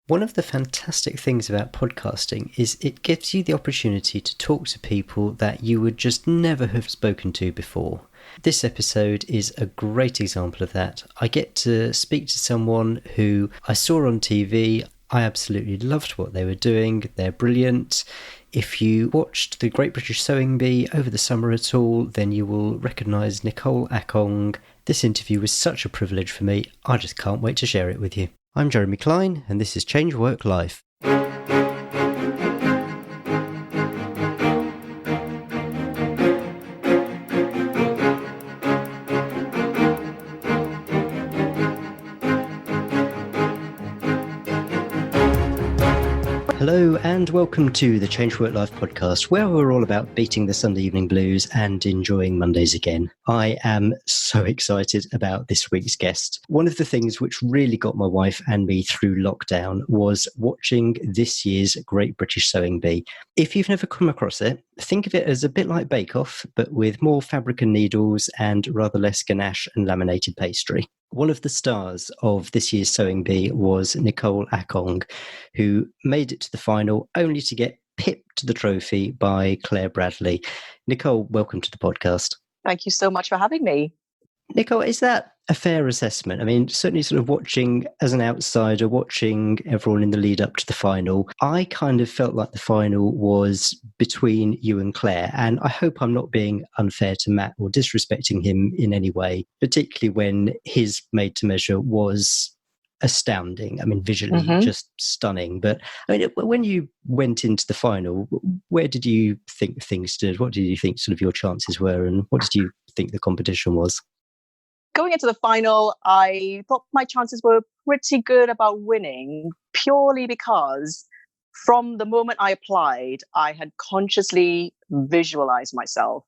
One of the fantastic things about podcasting is it gives you the opportunity to talk to people that you would just never have spoken to before. This episode is a great example of that. I get to speak to someone who I saw on TV. I absolutely loved what they were doing. They're brilliant. If you watched The Great British Sewing Bee over the summer at all, then you will recognise Nicole Akong. This interview was such a privilege for me. I just can't wait to share it with you. I'm Jeremy Klein, and this is Change Work Life. Hello and welcome to the Change Work Life podcast, where we're all about beating the Sunday evening blues and enjoying Mondays again. I am so excited about this week's guest. One of the things which really got my wife and me through lockdown was watching this year's Great British Sewing Bee. If you've never come across it, think of it as a bit like Bake Off, but with more fabric and needles and rather less ganache and laminated pastry. One of the stars of this year's Sewing Bee was Nicole Akong, who made it to the final only to get pipped the trophy by Claire Bradley. Nicole, welcome to the podcast. Thank you so much for having me. Nicole, is that a fair assessment? I mean, certainly sort of watching as an outsider, watching everyone in the lead up to the final, I kind of felt like the final was between you and Claire. And I hope I'm not being unfair to Matt or disrespecting him in any way, particularly when his made to measure was astounding. I mean, visually just stunning. But I mean, when you went into the final, where did you think things stood? What did you think sort of your chances were? And what did you think the competition was? Going into the final, I thought my chances were pretty good about winning, purely because from the moment I applied, I had consciously visualized myself,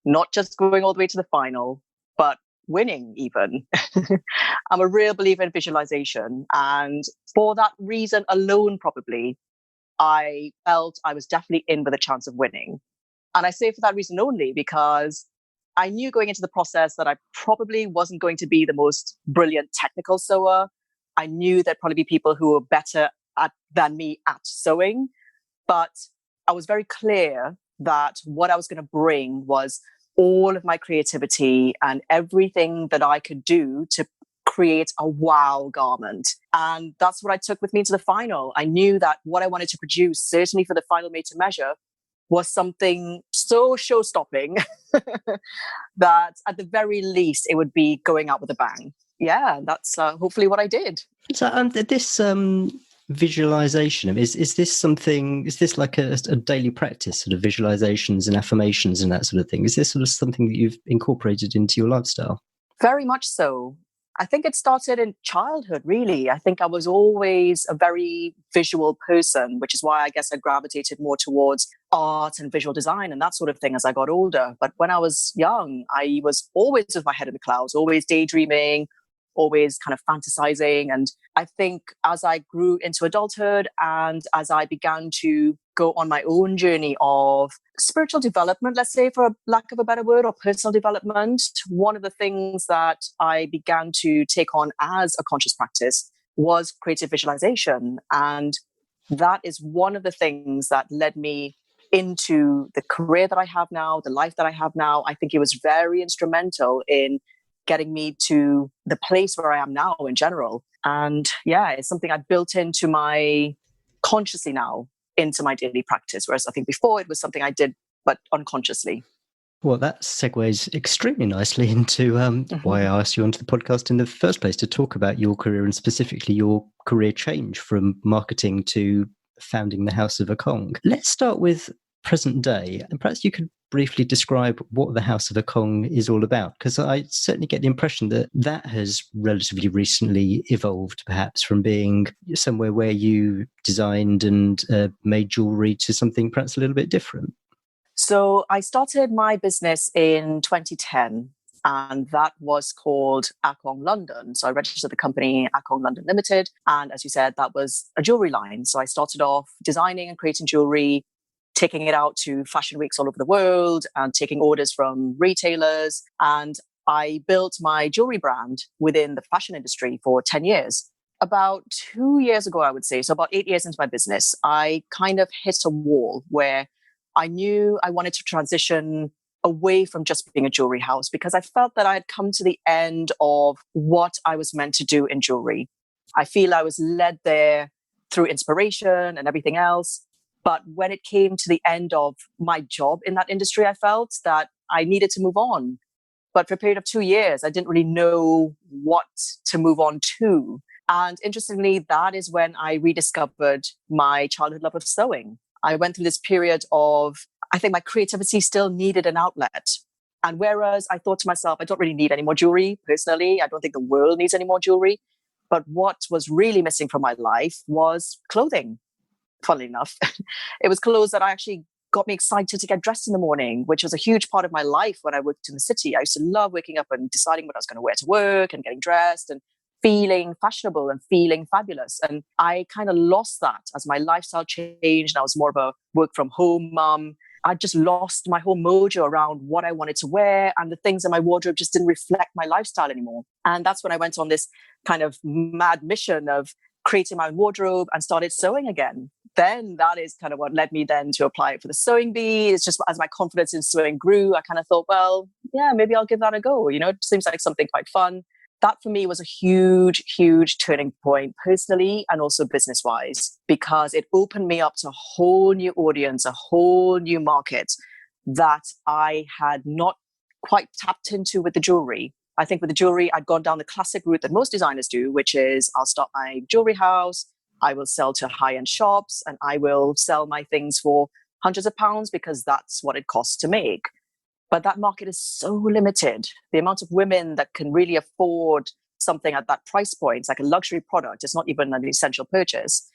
not just going all the way to the final, but winning even. I'm a real believer in visualization. And for that reason alone, probably, I felt I was definitely in with a chance of winning. And I say for that reason only because I knew going into the process that I probably wasn't going to be the most brilliant technical sewer. I knew there'd probably be people who were better than me at sewing. But I was very clear that what I was going to bring was all of my creativity and everything that I could do to create a wow garment. And that's what I took with me to the final. I knew that what I wanted to produce, certainly for the final made to measure, was something so show-stopping that at the very least it would be going out with a bang. Yeah, that's hopefully what I did. So this visualization, is this like a daily practice, sort of visualizations and affirmations and that sort of thing? Is this sort of something that you've incorporated into your lifestyle? Very much so. I think it started in childhood, really. I think I was always a very visual person, which is why I guess I gravitated more towards art and visual design and that sort of thing as I got older. But when I was young, I was always with my head in the clouds, always daydreaming, always kind of fantasizing. And I think as I grew into adulthood and as I began to go on my own journey of spiritual development, let's say, for lack of a better word, or personal development, one of the things that I began to take on as a conscious practice was creative visualization. And that is one of the things that led me into the career that I have now, the life that I have now. I think it was very instrumental in getting me to the place where I am now in general. And yeah, it's something I built into my consciously now into my daily practice. Whereas I think before it was something I did, but unconsciously. Well, that segues extremely nicely into why I asked you onto the podcast in the first place, to talk about your career and specifically your career change from marketing to founding the House of Akong. Let's start with present day, and perhaps you could briefly describe what the House of Akong is all about, because I certainly get the impression that that has relatively recently evolved, perhaps from being somewhere where you designed and made jewellery to something perhaps a little bit different. So I started my business in 2010, and that was called Akong London. So I registered the company Akong London Limited. And as you said, that was a jewellery line. So I started off designing and creating jewellery, taking it out to fashion weeks all over the world and taking orders from retailers. And I built my jewelry brand within the fashion industry for 10 years. About 2 years ago, I would say, so about 8 years into my business, I kind of hit a wall where I knew I wanted to transition away from just being a jewelry house because I felt that I had come to the end of what I was meant to do in jewelry. I feel I was led there through inspiration and everything else. But when it came to the end of my job in that industry, I felt that I needed to move on. But for a period of 2 years, I didn't really know what to move on to. And interestingly, that is when I rediscovered my childhood love of sewing. I went through this period of, I think my creativity still needed an outlet. And whereas I thought to myself, I don't really need any more jewelry personally, I don't think the world needs any more jewelry. But what was really missing from my life was clothing, funnily enough. It was clothes that I actually got me excited to get dressed in the morning, which was a huge part of my life when I worked in the city. I used to love waking up and deciding what I was going to wear to work and getting dressed and feeling fashionable and feeling fabulous. And I kind of lost that as my lifestyle changed. And I was more of a work from home mum. I just lost my whole mojo around what I wanted to wear, and the things in my wardrobe just didn't reflect my lifestyle anymore. And that's when I went on this kind of mad mission of creating my own wardrobe and started sewing again. Then that is kind of what led me then to apply for the sewing bee. It's just as my confidence in sewing grew, I kind of thought, well, yeah, maybe I'll give that a go. You know, it seems like something quite fun. That for me was a huge, huge turning point personally and also business wise, because it opened me up to a whole new audience, a whole new market that I had not quite tapped into with the jewelry. I think with the jewelry, I'd gone down the classic route that most designers do, which is I'll start my jewelry house, I will sell to high-end shops, and I will sell my things for hundreds of pounds because that's what it costs to make. But that market is so limited. The amount of women that can really afford something at that price point, it's like a luxury product, it's not even an essential purchase,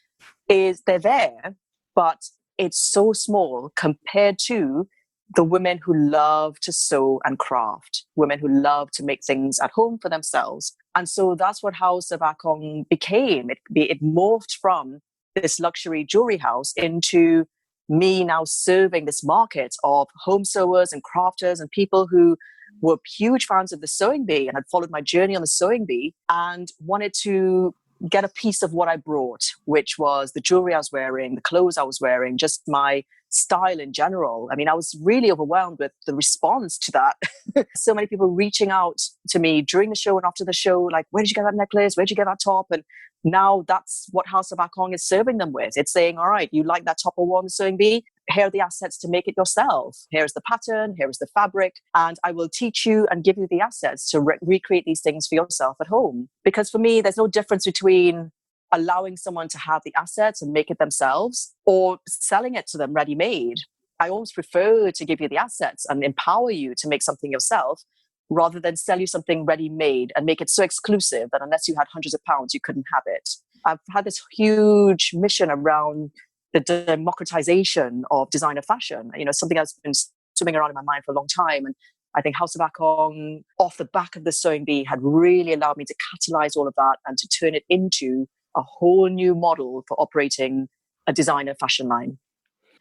is they're there, but it's so small compared to the women who love to sew and craft, women who love to make things at home for themselves. And so that's what House of Akong became. It morphed from this luxury jewelry house into me now serving this market of home sewers and crafters and people who were huge fans of the sewing bee and had followed my journey on the sewing bee and wanted to get a piece of what I brought, which was the jewelry I was wearing, the clothes I was wearing, just my style in general. I mean, I was really overwhelmed with the response to that. So many people reaching out to me during the show and after the show, like, where did you get that necklace? Where did you get that top? And now that's what House of Akong is serving them with. It's saying, all right, you like that top I wore on the sewing bee? Here are the assets to make it yourself. Here's the pattern, here's the fabric, and I will teach you and give you the assets to recreate these things for yourself at home. Because for me, there's no difference between allowing someone to have the assets and make it themselves or selling it to them ready-made. I always prefer to give you the assets and empower you to make something yourself rather than sell you something ready-made and make it so exclusive that unless you had hundreds of pounds, you couldn't have it. I've had this huge mission around the democratization of designer fashion, something that's been swimming around in my mind for a long time. And I think House of Akong, off the back of the sewing bee, had really allowed me to catalyze all of that and to turn it into a whole new model for operating a designer fashion line.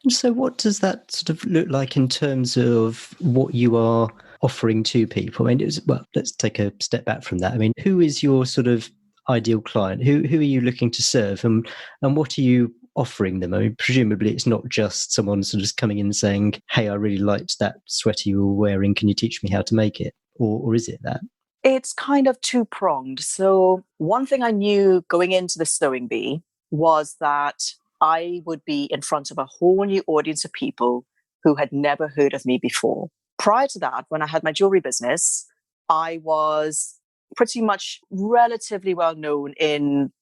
So what does that sort of look like in terms of what you are offering to people? I mean, let's take a step back from that. I mean, who is your sort of ideal client? Who are you looking to serve, and what are you offering them? I mean, presumably it's not just someone sort of coming in and saying, hey, I really liked that sweater you were wearing. Can you teach me how to make it? Or is it that? It's kind of two-pronged. So one thing I knew going into the sewing bee was that I would be in front of a whole new audience of people who had never heard of me before. Prior to that, when I had my jewelry business, I was pretty much relatively well known in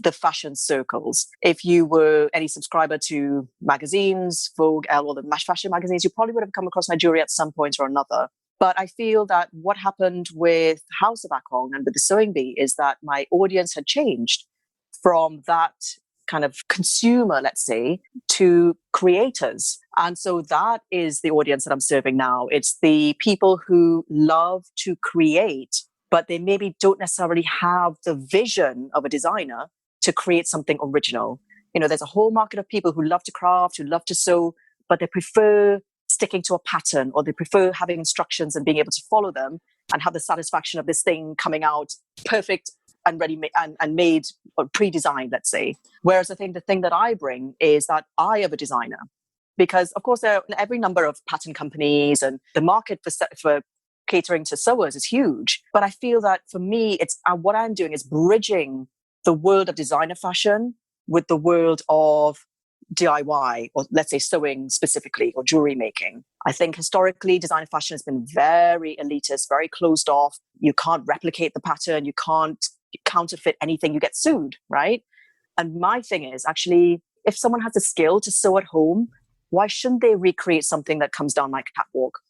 the fashion circles. If you were any subscriber to magazines, Vogue, Elle, or the Mash Fashion magazines, you probably would have come across my jewelry at some point or another. But I feel that what happened with House of Akong and with the sewing bee is that my audience had changed from that kind of consumer, let's say, to creators. And so that is the audience that I'm serving now. It's the people who love to create, but they maybe don't necessarily have the vision of a designer to create something original. There's a whole market of people who love to craft, who love to sew, but they prefer sticking to a pattern, or they prefer having instructions and being able to follow them and have the satisfaction of this thing coming out perfect and and made or pre-designed, let's say. Whereas I think the thing that I bring is that eye of a designer. Because of course there are every number of pattern companies, and the market for catering to sewers is huge. But I feel that for me, it's what I'm doing is bridging the world of designer fashion with the world of DIY, or let's say sewing specifically, or jewelry making. I think historically designer fashion has been very elitist, very closed off. You can't replicate the pattern, you can't counterfeit anything, you get sued, right? And my thing is actually, if someone has a skill to sew at home, why shouldn't they recreate something that comes down my catwalk?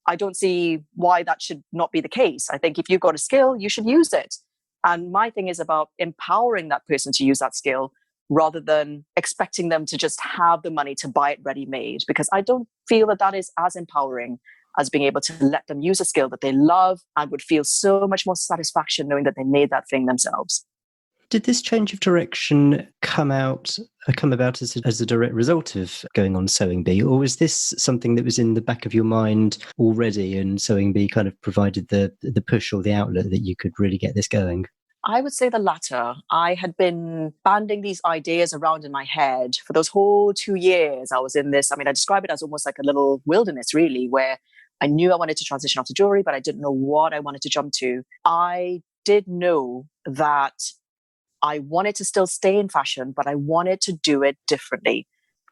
I don't see why that should not be the case. I think if you've got a skill, you should use it. And my thing is about empowering that person to use that skill rather than expecting them to just have the money to buy it ready-made, because I don't feel that that is as empowering as being able to let them use a skill that they love and would feel so much more satisfaction knowing that they made that thing themselves. Did this change of direction come about as a direct result of going on Sewing Bee, or was this something that was in the back of your mind already, and Sewing Bee kind of provided the push or the outlet that you could really get this going? I would say the latter. I had been banding these ideas around in my head for those whole 2 years. I was in this, I describe it as almost like a little wilderness, really, where I knew I wanted to transition off to jewelry, but I didn't know what I wanted to jump to. I did know that I wanted to still stay in fashion, but I wanted to do it differently.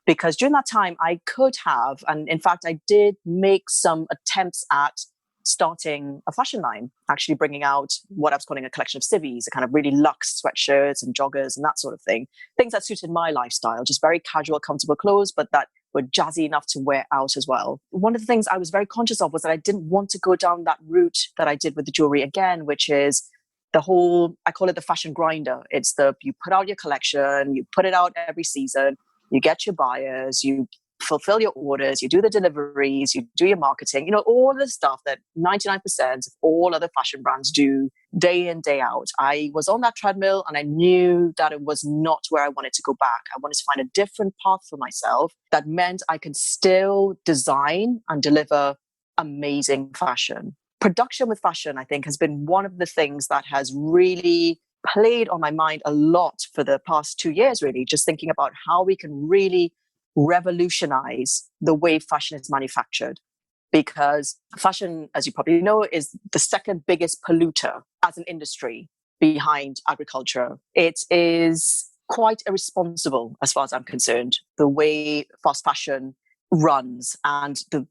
Because during that time, I could have, and in fact, I did make some attempts at starting a fashion line, actually bringing out what I was calling a collection of civvies, a kind of really luxe sweatshirts and joggers and that sort of thing. Things that suited my lifestyle, just very casual, comfortable clothes, but that were jazzy enough to wear out as well. One of the things I was very conscious of was that I didn't want to go down that route that I did with the jewelry again, which is the whole, I call it the fashion grinder. It's you put out your collection, you put it out every season, you get your buyers, you fulfill your orders, you do the deliveries, you do your marketing, all the stuff that 99% of all other fashion brands do day in, day out. I was on that treadmill and I knew that it was not where I wanted to go back. I wanted to find a different path for myself that meant I could still design and deliver amazing fashion. Production with fashion, I think, has been one of the things that has really played on my mind a lot for the past 2 years, really, just thinking about how we can really revolutionize the way fashion is manufactured. Because fashion, as you probably know, is the second biggest polluter as an industry behind agriculture. It is quite irresponsible, as far as I'm concerned, the way fast fashion runs and the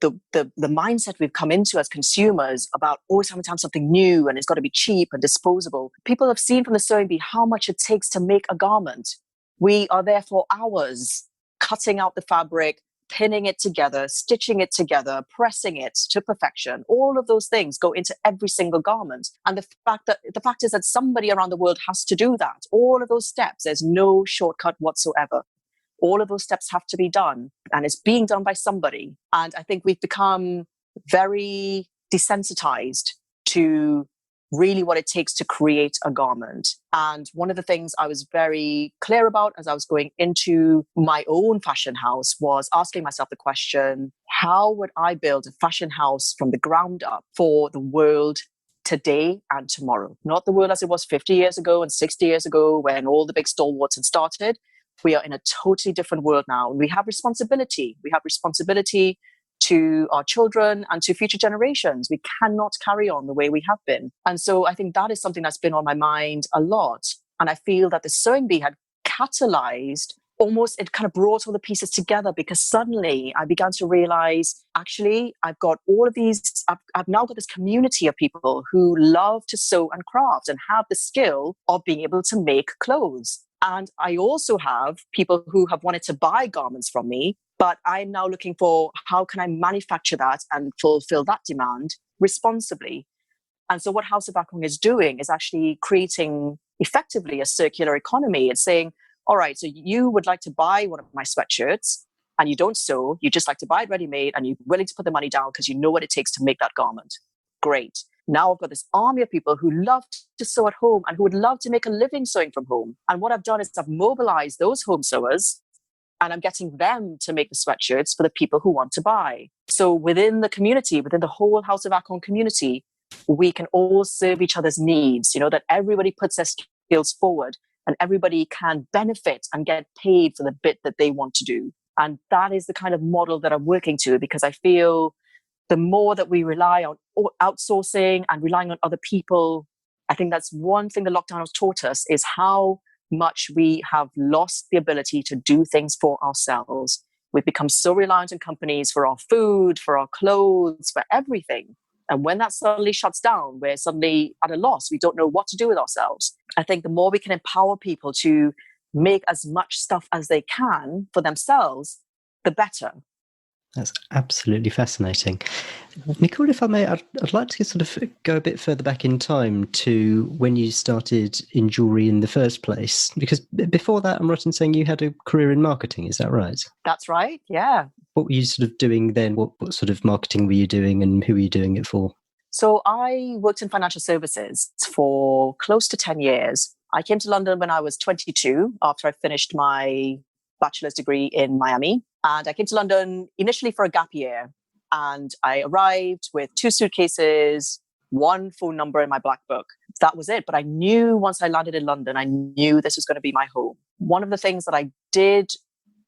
mindset we've come into as consumers about always having to have something new and it's got to be cheap and disposable. People have seen from the Sewing Bee how much it takes to make a garment. We are there for hours cutting out the fabric, pinning it together, stitching it together, pressing it to perfection. All of those things go into every single garment. And the fact is that somebody around the world has to do that. All of those steps, there's no shortcut whatsoever. All of those steps have to be done, and it's being done by somebody. And I think we've become very desensitized to really what it takes to create a garment. And one of the things I was very clear about as I was going into my own fashion house was asking myself the question, how would I build a fashion house from the ground up for the world today and tomorrow? Not the world as it was 50 years ago and 60 years ago when all the big stalwarts had started. We are in a totally different world now. We have responsibility. We have responsibility to our children and to future generations. We cannot carry on the way we have been. And so I think that is something that's been on my mind a lot. And I feel that the Sewing Bee had catalyzed, almost it kind of brought all the pieces together, because suddenly I began to realize, actually, I've got all of these, I've now got this community of people who love to sew and craft and have the skill of being able to make clothes. And I also have people who have wanted to buy garments from me, but I'm now looking for how can I manufacture that and fulfill that demand responsibly. And so what House of Akong is doing is actually creating effectively a circular economy. It's saying, all right, so you would like to buy one of my sweatshirts and you don't sew, you just like to buy it ready-made and you're willing to put the money down because you know what it takes to make that garment. Great. Now I've got this army of people who love to sew at home and who would love to make a living sewing from home. And what I've done is I've mobilized those home sewers and I'm getting them to make the sweatshirts for the people who want to buy. So within the community, within the whole House of Akong community, we can all serve each other's needs, that everybody puts their skills forward and everybody can benefit and get paid for the bit that they want to do. And that is the kind of model that I'm working to, because I feel the more that we rely on outsourcing and relying on other people, I think that's one thing the lockdown has taught us, is how much we have lost the ability to do things for ourselves. We've become so reliant on companies for our food, for our clothes, for everything. And when that suddenly shuts down, we're suddenly at a loss. We don't know what to do with ourselves. I think the more we can empower people to make as much stuff as they can for themselves, the better. That's absolutely fascinating. Nicole, if I may, I'd like to sort of go a bit further back in time to when you started in jewellery in the first place, because before that, I'm right in saying you had a career in marketing, is that right? That's right, yeah. What were you sort of doing then? What sort of marketing were you doing and who were you doing it for? So I worked in financial services for close to 10 years. I came to London when I was 22 after I finished my bachelor's degree in Miami. And I came to London initially for a gap year. And I arrived with 2 suitcases, 1 phone number in my black book. That was it. But I knew once I landed in London, I knew this was going to be my home. One of the things that I did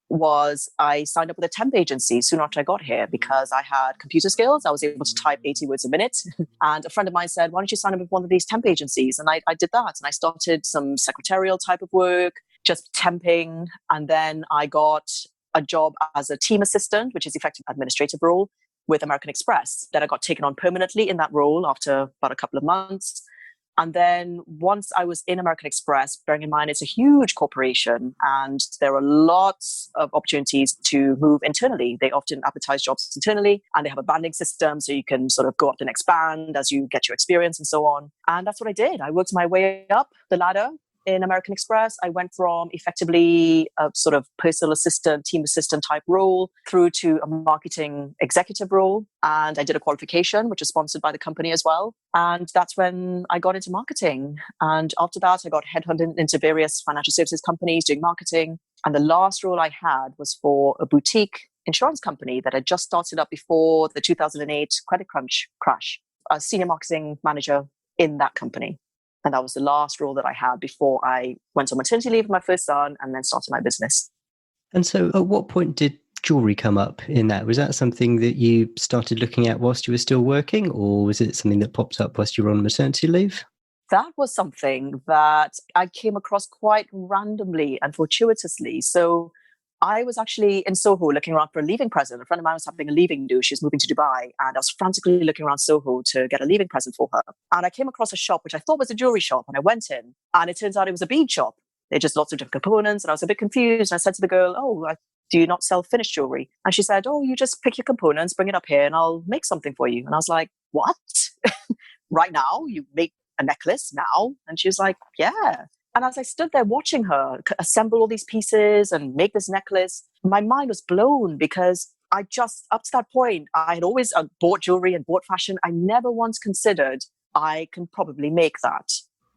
was I signed up with a temp agency soon after I got here because I had computer skills. I was able to type 80 words a minute. And a friend of mine said, why don't you sign up with one of these temp agencies? And I did that. And I started some secretarial type of work, just temping. And then I got a job as a team assistant, which is effective administrative role with American Express. Then I got taken on permanently in that role after about a couple of months. And then once I was in American Express, bearing in mind it's a huge corporation and there are lots of opportunities to move internally. They often advertise jobs internally and they have a banding system so you can sort of go up and expand as you get your experience and so on. And that's what I did. I worked my way up the ladder in American Express. I went from effectively a sort of personal assistant, team assistant type role through to a marketing executive role. And I did a qualification, which was sponsored by the company as well. And that's when I got into marketing. And after that, I got headhunted into various financial services companies doing marketing. And the last role I had was for a boutique insurance company that had just started up before the 2008 credit crunch crash, a senior marketing manager in that company. And that was the last role that I had before I went on maternity leave with my first son and then started my business. And so at what point did jewellery come up in that? Was that something that you started looking at whilst you were still working, or was it something that popped up whilst you were on maternity leave? That was something that I came across quite randomly and fortuitously. So I was actually in Soho looking around for a leaving present. A friend of mine was having a leaving do. She was moving to Dubai and I was frantically looking around Soho to get a leaving present for her. And I came across a shop, which I thought was a jewelry shop. And I went in and it turns out it was a bead shop. They just lots of different components. And I was a bit confused. And I said to the girl, do you not sell finished jewelry? And she said, you just pick your components, bring it up here and I'll make something for you. And I was like, what? Right now? You make a necklace now? And she was like, yeah. And as I stood there watching her assemble all these pieces and make this necklace, my mind was blown because I just, up to that point, I had always bought jewelry and bought fashion. I never once considered I can probably make that,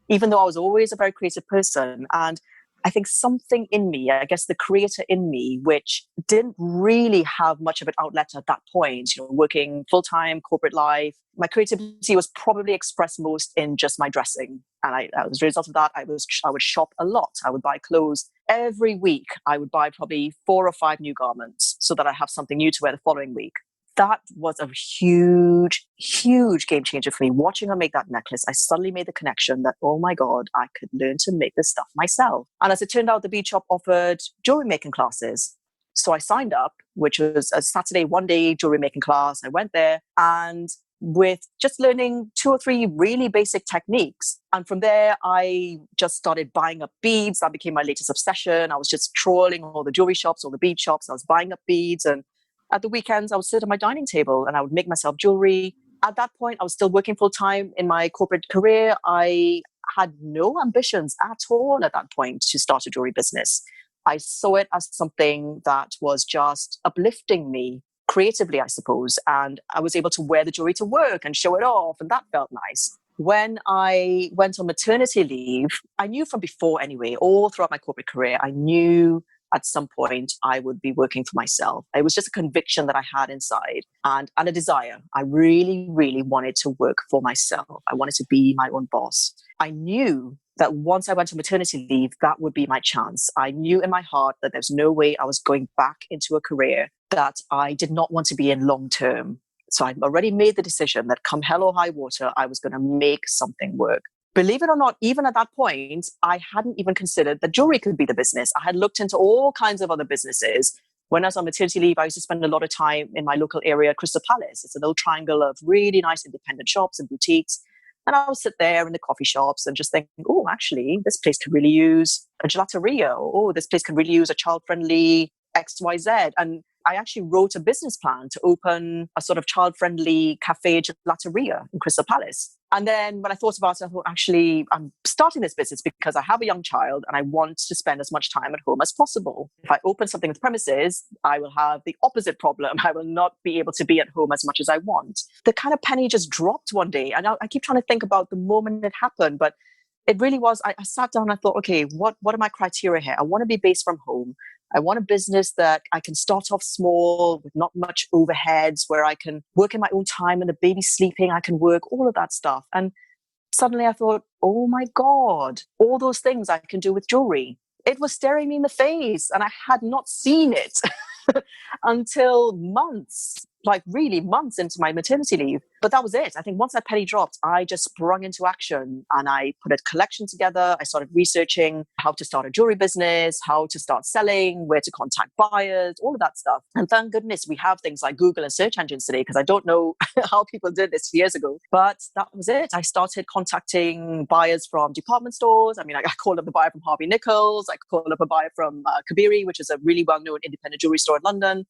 even though I was always a very creative person. And I think something in me, I guess the creator in me, which didn't really have much of an outlet at that point, working full-time corporate life, my creativity was probably expressed most in just my dressing. And as a result of that, I would shop a lot. I would buy clothes every week. I would buy probably 4 or 5 new garments so that I have something new to wear the following week. That was a huge, huge game changer for me. Watching her make that necklace, I suddenly made the connection that, oh my God, I could learn to make this stuff myself. And as it turned out, the bead shop offered jewelry making classes. So I signed up, which was a Saturday, 1-day jewelry making class. I went there and with just learning 2 or 3 really basic techniques. And from there, I just started buying up beads. That became my latest obsession. I was just trawling all the jewelry shops, all the bead shops. I was buying up beads. And at the weekends, I would sit at my dining table and I would make myself jewelry. At that point, I was still working full time in my corporate career. I had no ambitions at all at that point to start a jewelry business. I saw it as something that was just uplifting me creatively, I suppose. And I was able to wear the jewelry to work and show it off. And that felt nice. When I went on maternity leave, I knew from before anyway, all throughout my corporate career, I knew at some point I would be working for myself. It was just a conviction that I had inside and a desire. I really, really wanted to work for myself. I wanted to be my own boss. I knew that once I went to maternity leave, that would be my chance. I knew in my heart that there's no way I was going back into a career that I did not want to be in long term. So I'd already made the decision that come hell or high water, I was going to make something work. Believe it or not, even at that point, I hadn't even considered that jewelry could be the business. I had looked into all kinds of other businesses. When I was on maternity leave, I used to spend a lot of time in my local area, Crystal Palace. It's a little triangle of really nice independent shops and boutiques. And I would sit there in the coffee shops and just think, oh, actually, this place could really use a gelateria. Oh, this place could really use a child-friendly XYZ. And I actually wrote a business plan to open a sort of child-friendly cafe gelateria in Crystal Palace. And then when I thought about it, I thought, actually, I'm starting this business because I have a young child and I want to spend as much time at home as possible. If I open something with premises, I will have the opposite problem. I will not be able to be at home as much as I want. The kind of penny just dropped one day. And I keep trying to think about the moment it happened, but it really was, I sat down and I thought, okay, what are my criteria here? I want to be based from home. I want a business that I can start off small with not much overheads, where I can work in my own time and the baby's sleeping, I can work, all of that stuff. And suddenly I thought, oh my God, all those things I can do with jewelry. It was staring me in the face and I had not seen it until months, like really months into my maternity leave. But that was it. I think once that penny dropped, I just sprung into action and I put a collection together. I started researching how to start a jewelry business, how to start selling, where to contact buyers, all of that stuff. And thank goodness we have things like Google and search engines today, because I don't know how people did this years ago. But that was it. I started contacting buyers from department stores. I mean, I called up the buyer from Harvey Nichols. I called up a buyer from Kabiri, which is a really well-known independent jewelry store in London.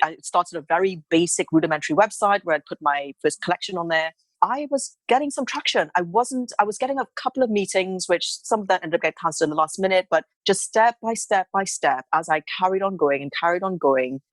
I started a very basic rudimentary website where I'd put my first collection on there. I was getting some traction. I was getting a couple of meetings, which some of that ended up getting cancelled in the last minute, but just step by step by step, as I carried on going,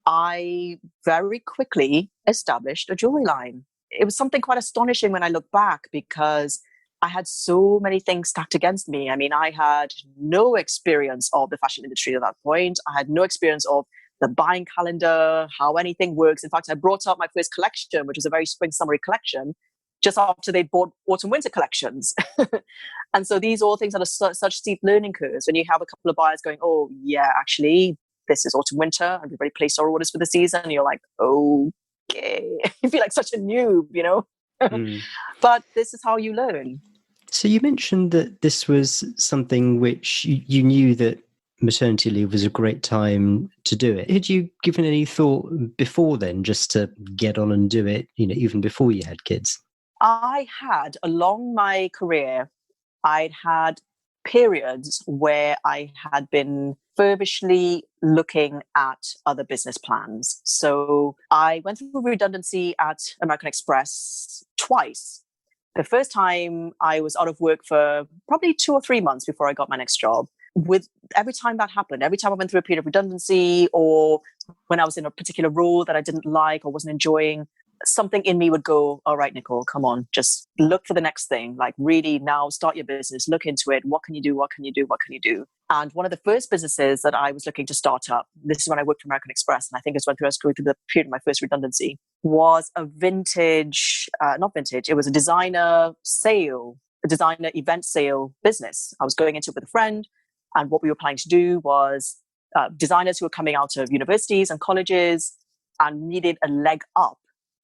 I very quickly established a jewelry line. It was something quite astonishing when I look back, because I had so many things stacked against me. I mean, I had no experience of the fashion industry at that point. I had no experience of the buying calendar, how anything works. In fact, I brought out my first collection, which was a very spring summery collection, just after they bought autumn winter collections. And so these are all things that are such steep learning curves. When you have a couple of buyers going, oh yeah, actually, this is autumn winter, and we've already placed our orders for the season. And you're like, okay, you feel like such a noob, you know? But this is how you learn. So you mentioned that this was something which you knew that maternity leave was a great time to do it. Had you given any thought before then, just to get on and do it, you know, even before you had kids? I had, along my career, I'd had periods where I had been feverishly looking at other business plans. So I went through redundancy at American Express twice. The first time I was out of work for probably 2 or 3 months before I got my next job. With every time that happened, every time I went through a period of redundancy, or when I was in a particular role that I didn't like or wasn't enjoying, something in me would go, all right, Nicole, come on, just look for the next thing. Like, really now start your business, look into it. What can you do? What can you do? What can you do? And one of the first businesses that I was looking to start up, this is when I worked for American Express, and I think it's when I was going through the period of my first redundancy, was a it was a designer event sale business. I was going into it with a friend. And what we were planning to do was designers who were coming out of universities and colleges and needed a leg up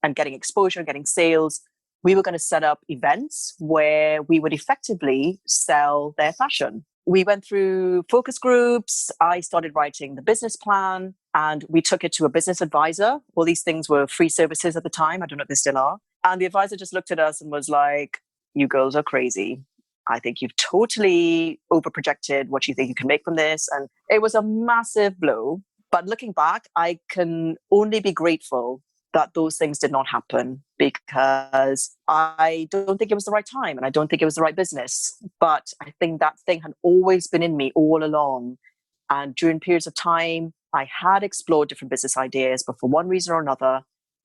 and getting exposure, getting sales. We were going to set up events where we would effectively sell their fashion. We went through focus groups. I started writing the business plan and we took it to a business advisor. All these things were free services at the time. I don't know if they still are. And the advisor just looked at us and was like, you girls are crazy. I think you've totally overprojected what you think you can make from this. And it was a massive blow. But looking back, I can only be grateful that those things did not happen, because I don't think it was the right time and I don't think it was the right business. But I think that thing had always been in me all along. And during periods of time, I had explored different business ideas, but for one reason or another,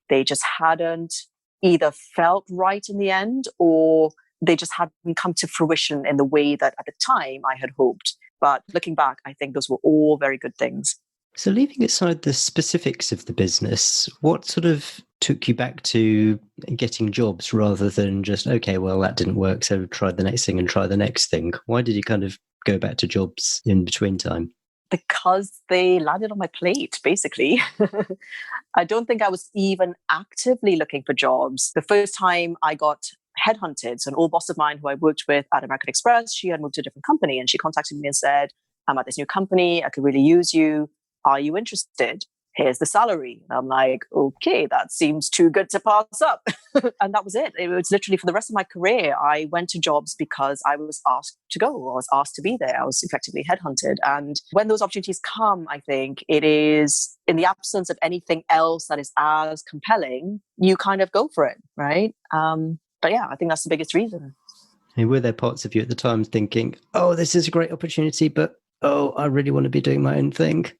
they just hadn't either felt right in the end, or they just hadn't come to fruition in the way that at the time I had hoped. But looking back, I think those were all very good things. So leaving aside the specifics of the business, what sort of took you back to getting jobs rather than just, okay, well, that didn't work, so try the next thing and try the next thing? Why did you kind of go back to jobs in between time? Because they landed on my plate, basically. I don't think I was even actively looking for jobs. The first time I got headhunted, so an old boss of mine who I worked with at American Express, she had moved to a different company and she contacted me and said, I'm at this new company. I could really use you. Are you interested? Here's the salary. And I'm like, okay, that seems too good to pass up. And that was it. It was literally for the rest of my career. I went to jobs because I was asked to go. I was asked to be there. I was effectively headhunted. And when those opportunities come, I think it is in the absence of anything else that is as compelling, you kind of go for it, right? But yeah, I think that's the biggest reason. And were there parts of you at the time thinking, oh, this is a great opportunity, but oh, I really want to be doing my own thing?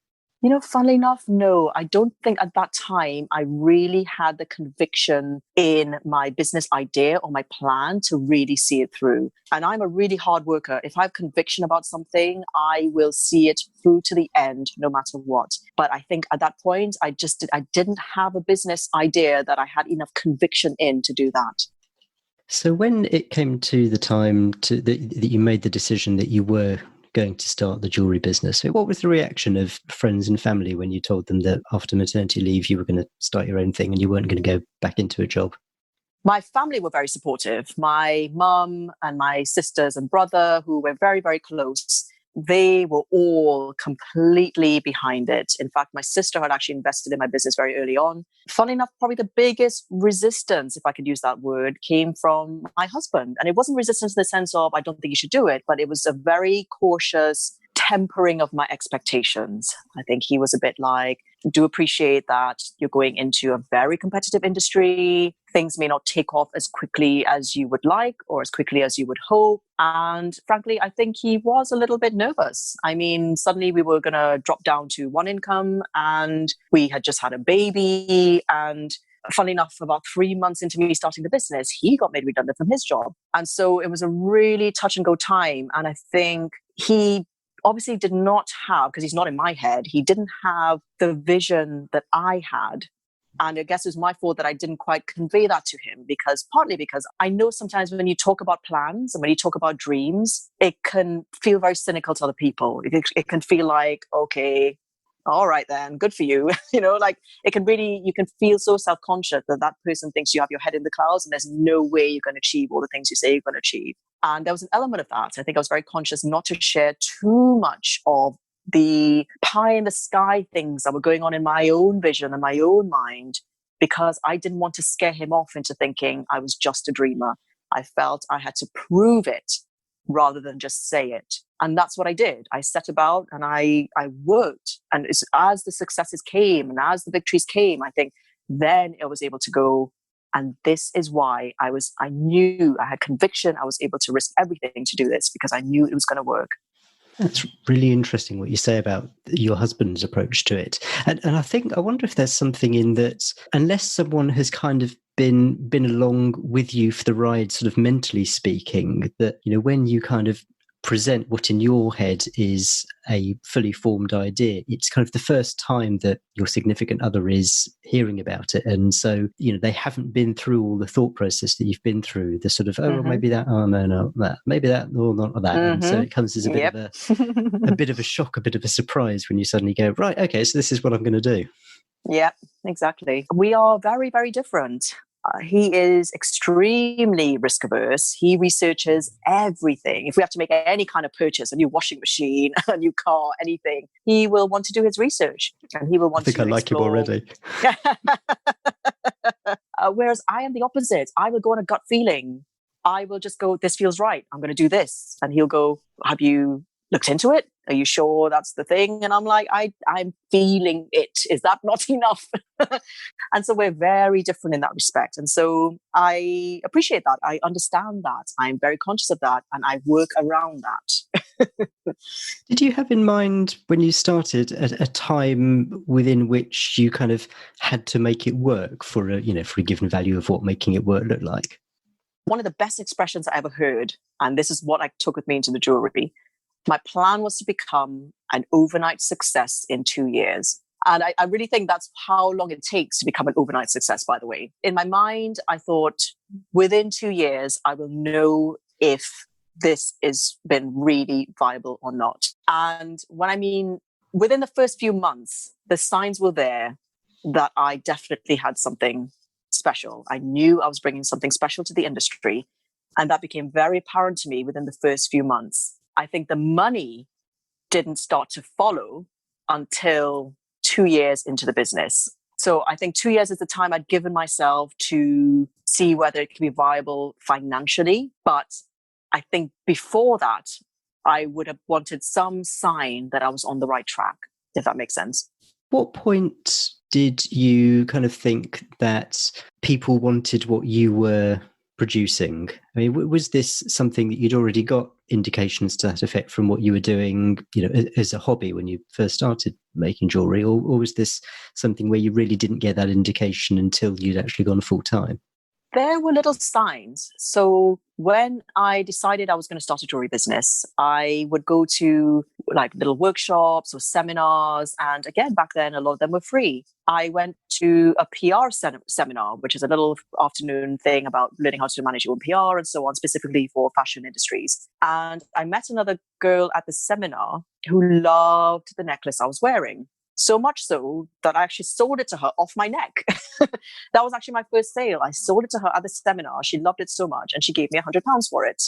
You know, funnily enough, no, I don't think at that time I really had the conviction in my business idea or my plan to really see it through. And I'm a really hard worker. If I have conviction about something, I will see it through to the end, no matter what. But I think at that point, I didn't have a business idea that I had enough conviction in to do that. So when it came to the time that you made the decision that you were going to start the jewellery business, what was the reaction of friends and family when you told them that after maternity leave you were going to start your own thing and you weren't going to go back into a job? My family were very supportive. My mum and my sisters and brother, who were very, very close, they were all completely behind it. In fact, my sister had actually invested in my business very early on. Funny enough, probably the biggest resistance, if I could use that word, came from my husband. And it wasn't resistance in the sense of, I don't think you should do it, but it was a very cautious tempering of my expectations. I think he was a bit like, do appreciate that you're going into a very competitive industry. Things may not take off as quickly as you would like or as quickly as you would hope. And frankly, I think he was a little bit nervous. I mean, suddenly we were going to drop down to one income and we had just had a baby. And funnily enough, about 3 months into me starting the business, he got made redundant from his job. And so it was a really touch and go time. And I think he obviously did not have, because he's not in my head, he didn't have the vision that I had. And I guess it was my fault that I didn't quite convey that to him, partly because I know sometimes when you talk about plans and when you talk about dreams, it can feel very cynical to other people. It can feel like, okay, all right then, good for you. Like you can feel so self-conscious that person thinks you have your head in the clouds and there's no way you're going to achieve all the things you say you're going to achieve. And there was an element of that. I think I was very conscious not to share too much of the pie in the sky things that were going on in my own vision and my own mind, because I didn't want to scare him off into thinking I was just a dreamer. I felt I had to prove it rather than just say it. And that's what I did. I set about and I worked. And as the successes came and as the victories came, I think then I was able to go, and this is why I knew I had conviction. I was able to risk everything to do this because I knew it was going to work. That's really interesting what you say about your husband's approach to it. And I wonder if there's something in that, unless someone has kind of been along with you for the ride, sort of mentally speaking, that, when you kind of present what in your head is a fully formed idea, it's kind of the first time that your significant other is hearing about it. And so, they haven't been through all the thought process that you've been through, the sort of, well, maybe that, oh, no, that, maybe that, or not that. And so it comes as a bit of a bit of a shock, a bit of a surprise when you suddenly go, right, okay, so this is what I'm going to do. Yeah, exactly. We are very, very different. He is extremely risk averse. He researches everything. If we have to make any kind of purchase, a new washing machine, a new car, anything, he will want to do his research and he will want to explore. I like him already. Whereas I am the opposite. I will go on a gut feeling. I will just go, this feels right. I'm going to do this. And he'll go, have you looked into it? Are you sure that's the thing? And I'm like, I'm feeling it. Is that not enough? And so we're very different in that respect. And so I appreciate that. I understand that. I'm very conscious of that. And I work around that. Did you have in mind when you started a time within which you kind of had to make it work for a given value of what making it work looked like? One of the best expressions I ever heard, and this is what I took with me into the jewellery, my plan was to become an overnight success in 2 years. And I really think that's how long it takes to become an overnight success, by the way. In my mind, I thought within 2 years, I will know if this has been really viable or not. And when I mean within the first few months, the signs were there that I definitely had something special. I knew I was bringing something special to the industry. And that became very apparent to me within the first few months. I think the money didn't start to follow until 2 years into the business. So I think 2 years is the time I'd given myself to see whether it could be viable financially. But I think before that, I would have wanted some sign that I was on the right track, if that makes sense. What point did you kind of think that people wanted what you were producing? I mean, was this something that you'd already got indications to that effect from what you were doing, as a hobby when you first started making jewellery, or was this something where you really didn't get that indication until you'd actually gone full time? There were little signs. So when I decided I was going to start a jewelry business, I would go to like little workshops or seminars. And again, back then, a lot of them were free. I went to a PR seminar, which is a little afternoon thing about learning how to manage your own PR and so on, specifically for fashion industries. And I met another girl at the seminar who loved the necklace I was wearing. So much so that I actually sold it to her off my neck. That was actually my first sale. I sold it to her at the seminar. She loved it so much and she gave me £100 for it.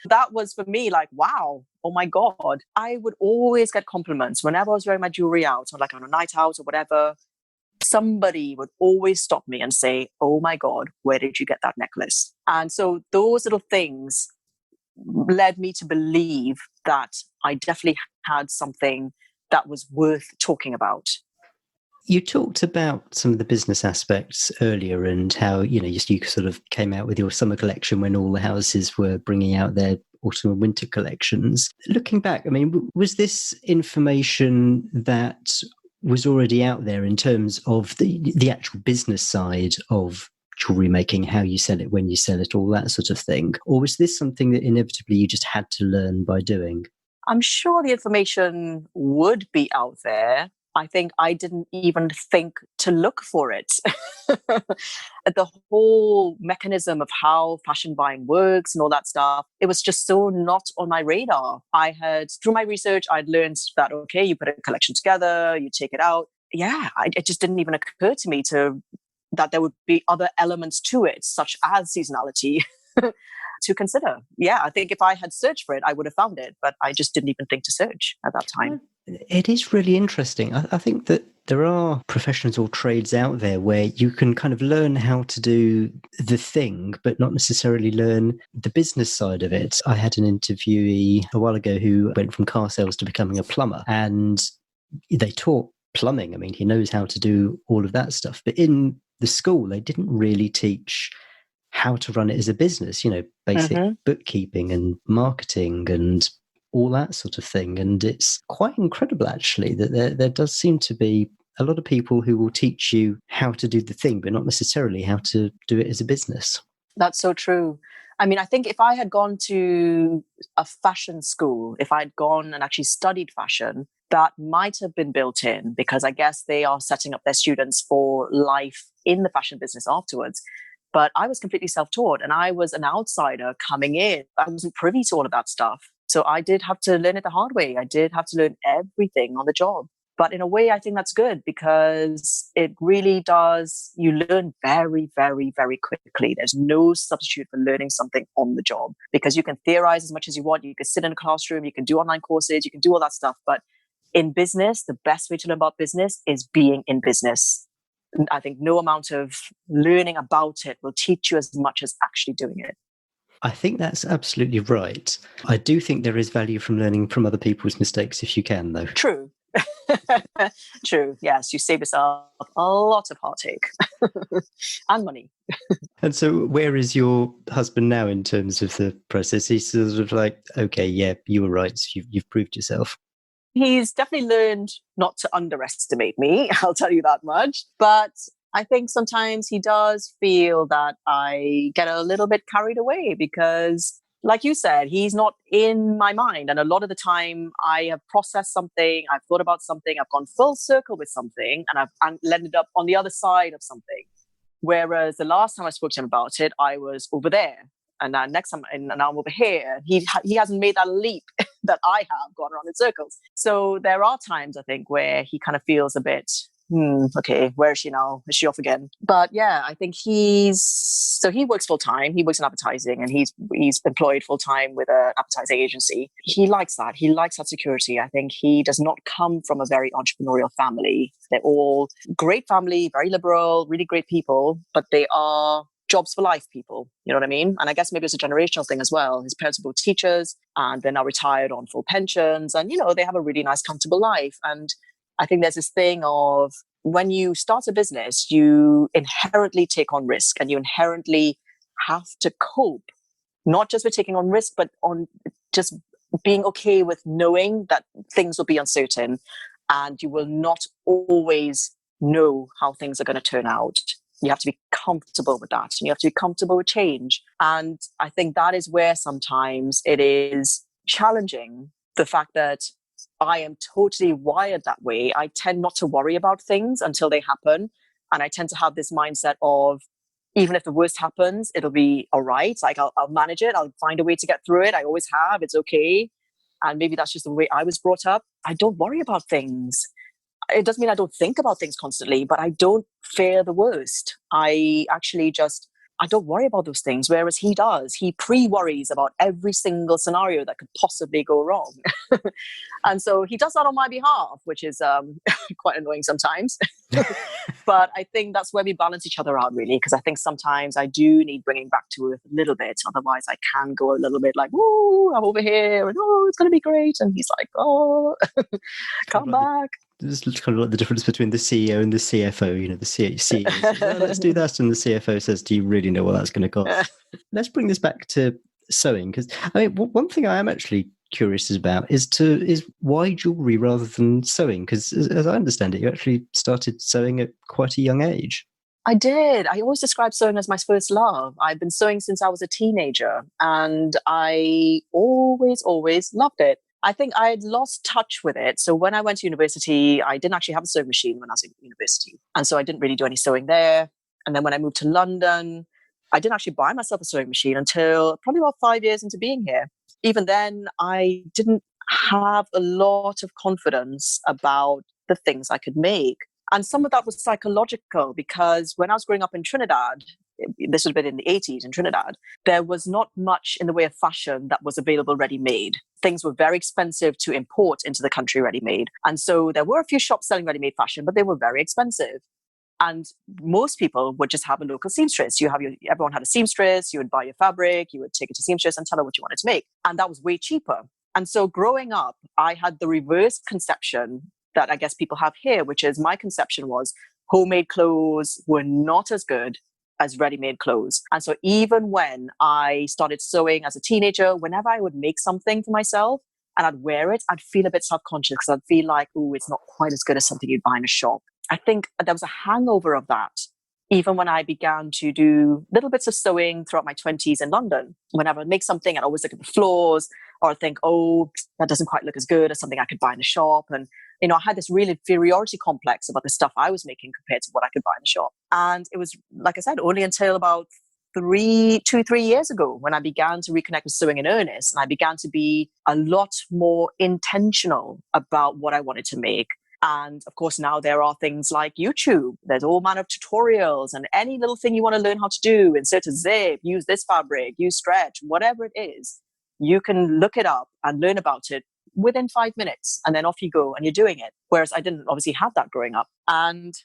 That was for me like, wow, oh my God. I would always get compliments whenever I was wearing my jewelry out or like on a night out or whatever. Somebody would always stop me and say, oh my God, where did you get that necklace? And so those little things led me to believe that I definitely had something that was worth talking about. You talked about some of the business aspects earlier and how, you sort of came out with your summer collection when all the houses were bringing out their autumn and winter collections. Looking back, I mean, was this information that was already out there in terms of the actual business side of jewelry making, how you sell it, when you sell it, all that sort of thing? Or was this something that inevitably you just had to learn by doing? I'm sure the information would be out there. I think I didn't even think to look for it. The whole mechanism of how fashion buying works and all that stuff, it was just so not on my radar. Through my research, I'd learned that, okay, you put a collection together, you take it out. Yeah, it just didn't even occur to me that there would be other elements to it, such as seasonality. To consider. Yeah, I think if I had searched for it, I would have found it, but I just didn't even think to search at that time. It is really interesting. I think that there are professions or trades out there where you can kind of learn how to do the thing, but not necessarily learn the business side of it. I had an interviewee a while ago who went from car sales to becoming a plumber, and they taught plumbing. I mean, he knows how to do all of that stuff, but in the school, they didn't really teach how to run it as a business, basic bookkeeping and marketing and all that sort of thing. And it's quite incredible, actually, that there does seem to be a lot of people who will teach you how to do the thing, but not necessarily how to do it as a business. That's so true. I mean, I think if I had gone to a fashion school, if I'd gone and actually studied fashion, that might have been built in, because I guess they are setting up their students for life in the fashion business afterwards. But I was completely self-taught and I was an outsider coming in. I wasn't privy to all of that stuff. So I did have to learn it the hard way. I did have to learn everything on the job. But in a way, I think that's good because it really does, you learn very, very, very quickly. There's no substitute for learning something on the job, because you can theorize as much as you want. You can sit in a classroom, you can do online courses, you can do all that stuff. But in business, the best way to learn about business is being in business. I think no amount of learning about it will teach you as much as actually doing it. I think that's absolutely right. I do think there is value from learning from other people's mistakes if you can, though. True. True. Yes, you save yourself a lot of heartache and money. And so where is your husband now in terms of the process? He's sort of like, okay, yeah, you were right. You've proved yourself. He's definitely learned not to underestimate me, I'll tell you that much. But I think sometimes he does feel that I get a little bit carried away because like you said, he's not in my mind. And a lot of the time I have processed something, I've thought about something, I've gone full circle with something, and I've ended up on the other side of something. Whereas the last time I spoke to him about it, I was over there. And then next time, and now I'm over here. He hasn't made that leap that I have, gone around in circles. So there are times, I think, where he kind of feels a bit, okay, where is she now? Is she off again? But yeah, I think he works full time. He works in advertising, and he's employed full time with an advertising agency. He likes that. He likes that security. I think he does not come from a very entrepreneurial family. They're all great family, very liberal, really great people, but they are jobs for life people, you know what I mean? And I guess maybe it's a generational thing as well. His parents are both teachers, and they're now retired on full pensions, and they have a really nice, comfortable life. And I think there's this thing of, when you start a business, you inherently take on risk, and you inherently have to cope, not just with taking on risk, but on just being okay with knowing that things will be uncertain, and you will not always know how things are going to turn out. You have to be comfortable with that, and you have to be comfortable with change. And I think that is where sometimes it is challenging, the fact that I am totally wired that way. I tend not to worry about things until they happen. And I tend to have this mindset of, even if the worst happens, it'll be all right. Like I'll manage it. I'll find a way to get through it. I always have. It's okay. And maybe that's just the way I was brought up. I don't worry about things. It doesn't mean I don't think about things constantly, but I don't fear the worst. I don't worry about those things, whereas he does. He pre-worries about every single scenario that could possibly go wrong. And so he does that on my behalf, which is quite annoying sometimes. But I think that's where we balance each other out, really, because I think sometimes I do need bringing back to earth a little bit. Otherwise, I can go a little bit like, "Woo, I'm over here, and oh, it's going to be great." And he's like, "Oh, come back." This is kind of like the difference between the CEO and the CFO. The CEO says, "Well, let's do that," and the CFO says, "Do you really know what that's going to cost?" Let's bring this back to sewing, because one thing I am actually curious about is why jewellery rather than sewing? Because as I understand it, you actually started sewing at quite a young age. I did. I always describe sewing as my first love. I've been sewing since I was a teenager, and I always loved it. I think I had lost touch with it. So when I went to university, I didn't actually have a sewing machine when I was in university. And so I didn't really do any sewing there. And then when I moved to London, I didn't actually buy myself a sewing machine until probably about 5 years into being here. Even then, I didn't have a lot of confidence about the things I could make. And some of that was psychological, because when I was growing up in Trinidad, this would have been in the 80s in Trinidad, there was not much in the way of fashion that was available ready-made. Things were very expensive to import into the country ready-made. And so there were a few shops selling ready-made fashion, but they were very expensive. And most people would just have a local seamstress. Everyone had a seamstress. You would buy your fabric, you would take it to seamstress and tell her what you wanted to make. And that was way cheaper. And so growing up, I had the reverse conception that I guess people have here, which is, my conception was homemade clothes were not as good as ready-made clothes. And so even when I started sewing as a teenager, whenever I would make something for myself and I'd wear it, I'd feel a bit self-conscious, because I'd feel like, oh, it's not quite as good as something you'd buy in a shop. I think there was a hangover of that, even when I began to do little bits of sewing throughout my 20s in London. Whenever I'd make something, I'd always look at the flaws, or think, oh, that doesn't quite look as good as something I could buy in a shop. And I had this real inferiority complex about the stuff I was making compared to what I could buy in the shop. And it was, like I said, only until about 3 years ago when I began to reconnect with sewing in earnest. And I began to be a lot more intentional about what I wanted to make. And of course, now there are things like YouTube. There's all manner of tutorials, and any little thing you want to learn how to do, insert a zip, use this fabric, use stretch, whatever it is, you can look it up and learn about it within 5 minutes, and then off you go and you're doing it. Whereas I didn't obviously have that growing up. And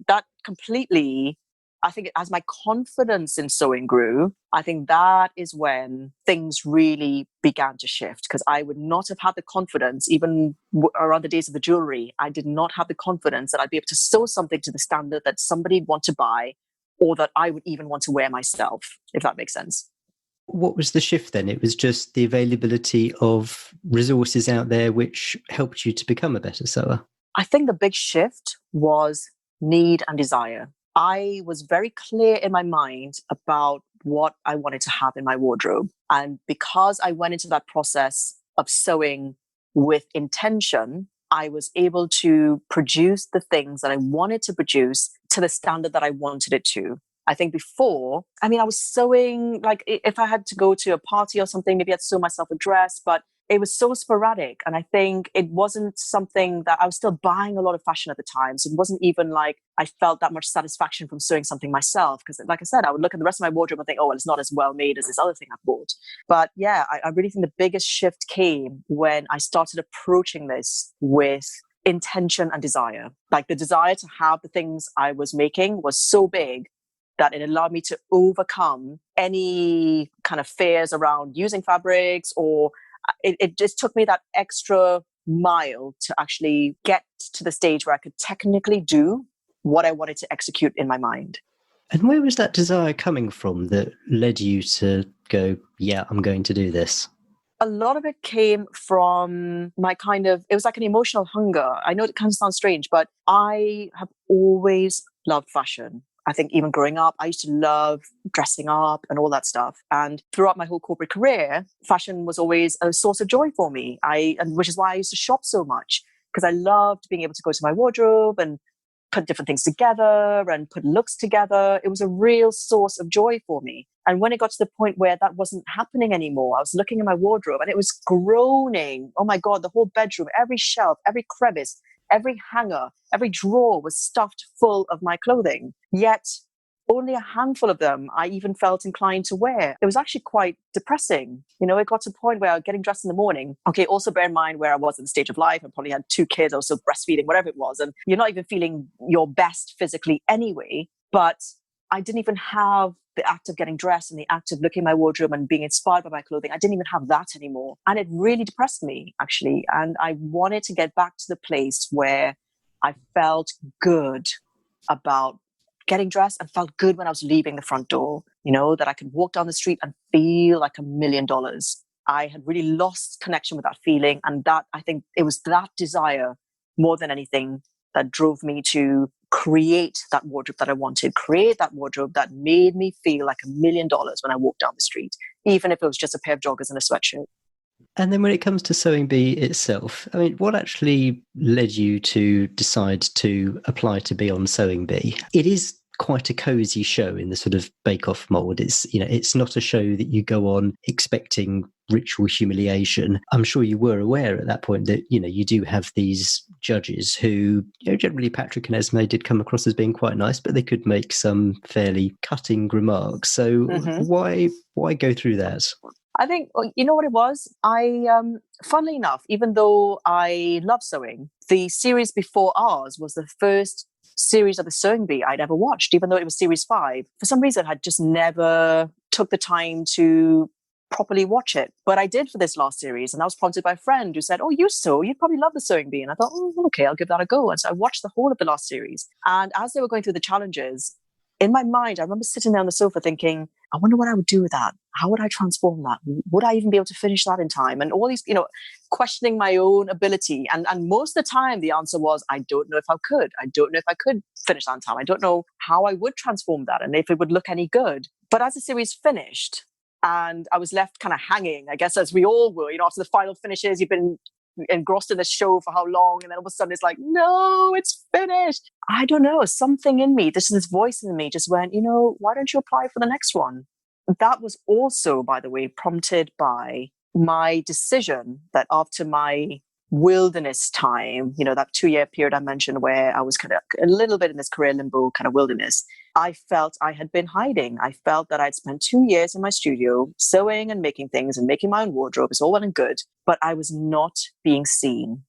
that completely, I think as my confidence in sewing grew, I think that is when things really began to shift, because I would not have had the confidence, even around the days of the jewellery, I did not have the confidence that I'd be able to sew something to the standard that somebody'd want to buy, or that I would even want to wear myself, if that makes sense. What was the shift then? It was just the availability of resources out there which helped you to become a better sewer? I think the big shift was need and desire. I was very clear in my mind about what I wanted to have in my wardrobe. And because I went into that process of sewing with intention, I was able to produce the things that I wanted to produce to the standard that I wanted it to. I think before, I was sewing, like if I had to go to a party or something, maybe I'd sew myself a dress, but it was so sporadic. And I think it wasn't something that I was still buying a lot of fashion at the time. So it wasn't even like I felt that much satisfaction from sewing something myself. Because like I said, I would look at the rest of my wardrobe and think, oh, well, it's not as well made as this other thing I've bought. But yeah, I really think the biggest shift came when I started approaching this with intention and desire. Like the desire to have the things I was making was so big that it allowed me to overcome any kind of fears around using fabrics, or it just took me that extra mile to actually get to the stage where I could technically do what I wanted to execute in my mind. And where was that desire coming from that led you to go, yeah, I'm going to do this? A lot of it came from it was like an emotional hunger. I know it kind of sounds strange, but I have always loved fashion. I think even growing up, I used to love dressing up and all that stuff. And throughout my whole corporate career, fashion was always a source of joy for me. Which is why I used to shop so much, because I loved being able to go to my wardrobe and put different things together and put looks together. It was a real source of joy for me. And when it got to the point where that wasn't happening anymore, I was looking in my wardrobe and it was groaning. Oh my God, the whole bedroom, every shelf, every crevice, every hanger, every drawer was stuffed full of my clothing. Yet only a handful of them I even felt inclined to wear. It was actually quite depressing. It got to a point where I was getting dressed in the morning. Okay, also bear in mind where I was in the stage of life. I probably had 2 kids. I was still breastfeeding, whatever it was. And you're not even feeling your best physically anyway. But I didn't even have the act of getting dressed and the act of looking at my wardrobe and being inspired by my clothing. I didn't even have that anymore. And it really depressed me, actually. And I wanted to get back to the place where I felt good about getting dressed and felt good when I was leaving the front door, that I could walk down the street and feel like $1 million. I had really lost connection with that feeling. And that, I think it was that desire more than anything that drove me to create that wardrobe that I wanted, create that wardrobe that made me feel like $1 million when I walked down the street, even if it was just a pair of joggers and a sweatshirt. And then when it comes to Sewing Bee itself, what actually led you to decide to apply to be on Sewing Bee? It is quite a cozy show in the sort of bake-off mold. It's not a show that you go on expecting ritual humiliation. I'm sure you were aware at that point that, you do have these judges who, generally Patrick and Esme did come across as being quite nice, but they could make some fairly cutting remarks. So why go through that? I think, you know what it was? Funnily enough, even though I love sewing, the series before ours was the first series of the Sewing Bee I'd ever watched, even though it was series 5. For some reason, I just never took the time to properly watch it. But I did for this last series, and I was prompted by a friend who said, oh, you sew, you'd probably love the Sewing Bee. And I thought, okay, I'll give that a go. And so I watched the whole of the last series. And as they were going through the challenges, in my mind, I remember sitting there on the sofa thinking, I wonder what I would do with that. How would I transform that? Would I even be able to finish that in time? And all these, questioning my own ability. And most of the time, the answer was, I don't know if I could. I don't know if I could finish that in time. I don't know how I would transform that and if it would look any good. But as the series finished and I was left kind of hanging, I guess, as we all were, after the final finishes, you've been engrossed in the show for how long, and then all of a sudden it's like, no, it's finished. I don't know, something in me, this voice in me just went, why don't you apply for the next one? That was also, by the way, prompted by my decision that after my wilderness time, that 2-year period I mentioned where I was kind of a little bit in this career limbo kind of wilderness, I felt I had been hiding. I felt that I'd spent 2 years in my studio sewing and making things and making my own wardrobe. It's all well and good, but I was not being seen.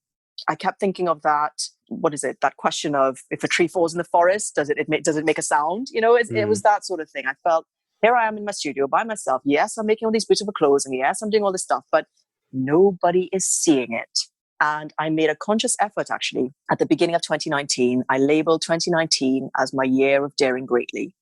I kept thinking of that. What is it? That question of if a tree falls in the forest, does it make a sound? It was that sort of thing. I felt, here I am in my studio by myself. Yes, I'm making all these beautiful clothes, and yes, I'm doing all this stuff, but nobody is seeing it. And I made a conscious effort, actually, at the beginning of 2019. I labeled 2019 as my year of daring greatly.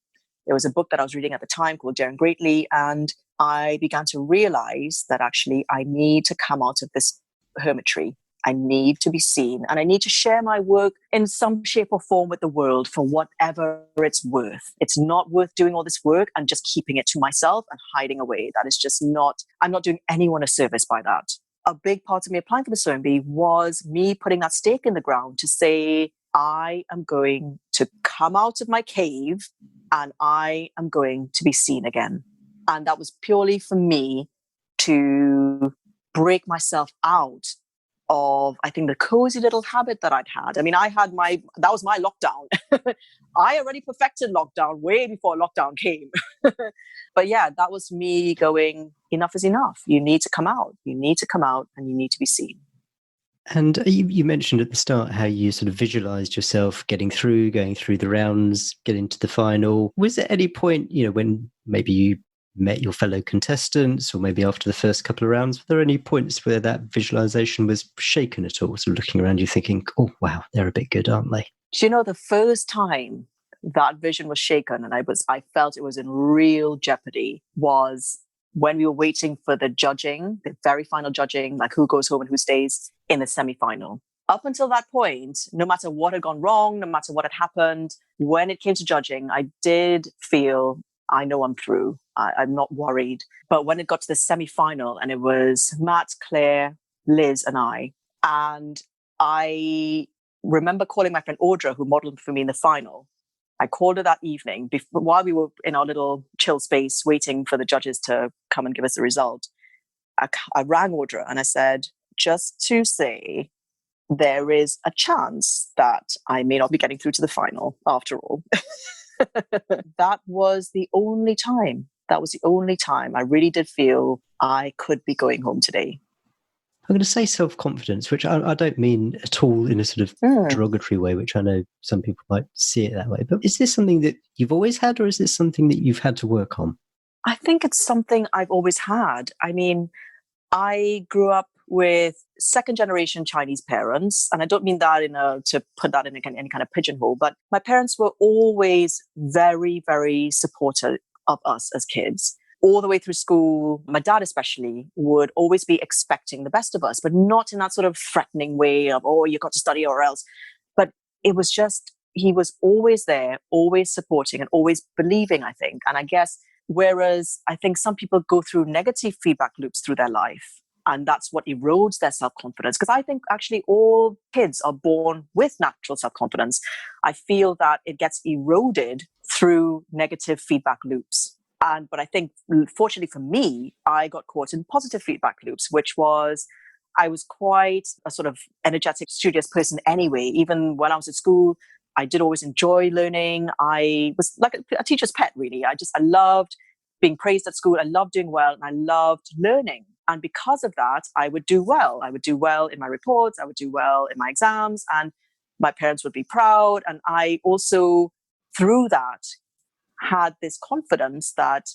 There was a book that I was reading at the time called Daring Greatly, and I began to realize that actually I need to come out of this hermitry. I need to be seen, and I need to share my work in some shape or form with the world for whatever it's worth. It's not worth doing all this work and just keeping it to myself and hiding away. That is just not, I'm not doing anyone a service by that. A big part of me applying for the sewing bee was me putting that stake in the ground to say, I am going to come out of my cave and I am going to be seen again. And that was purely for me to break myself out of, I think, the cozy little habit that I'd had. I mean, that was my lockdown. I already perfected lockdown way before lockdown came. But yeah, that was me going, enough is enough. You need to come out. You need to come out and you need to be seen. And you mentioned at the start how you sort of visualized yourself going through the rounds, getting to the final. Was there any point, when maybe you met your fellow contestants or maybe after the first couple of rounds, were there any points where that visualization was shaken at all? Sort of looking around you thinking, oh, wow, they're a bit good, aren't they? Do you know, the first time that vision was shaken and I felt it was in real jeopardy was when we were waiting for the judging, the very final judging, like who goes home and who stays in the semi-final. Up until that point, no matter what had gone wrong, no matter what had happened, when it came to judging, I did feel, I know I'm through. I'm not worried. But when it got to the semi-final and it was Matt, Claire, Liz and I remember calling my friend Audra, who modeled for me in the final. I called her that evening while we were in our little chill space waiting for the judges to come and give us the result. I rang Audra and I said, just to say, there is a chance that I may not be getting through to the final after all. That was the only time I really did feel I could be going home today. I'm going to say self-confidence, which I don't mean at all in a sort of derogatory way, which I know some people might see it that way. But is this something that you've always had, or is this something that you've had to work on? I think it's something I've always had. I mean, I grew up with second-generation Chinese parents, and I don't mean that to put that in any kind of pigeonhole, but my parents were always very, very supportive of us as kids. All the way through school, my dad especially would always be expecting the best of us, but not in that sort of threatening way of, oh, you've got to study or else. But it was just, he was always there, always supporting and always believing, I think. And I guess, whereas I think some people go through negative feedback loops through their life, and that's what erodes their self-confidence. Because I think actually all kids are born with natural self-confidence. I feel that it gets eroded through negative feedback loops. But I think, fortunately for me, I got caught in positive feedback loops, which was, I was quite a sort of energetic, studious person anyway. Even when I was at school, I did always enjoy learning. I was like a teacher's pet, really. I loved being praised at school. I loved doing well, and I loved learning. And because of that, I would do well. I would do well in my reports. I would do well in my exams, and my parents would be proud. And I also, through that, had this confidence that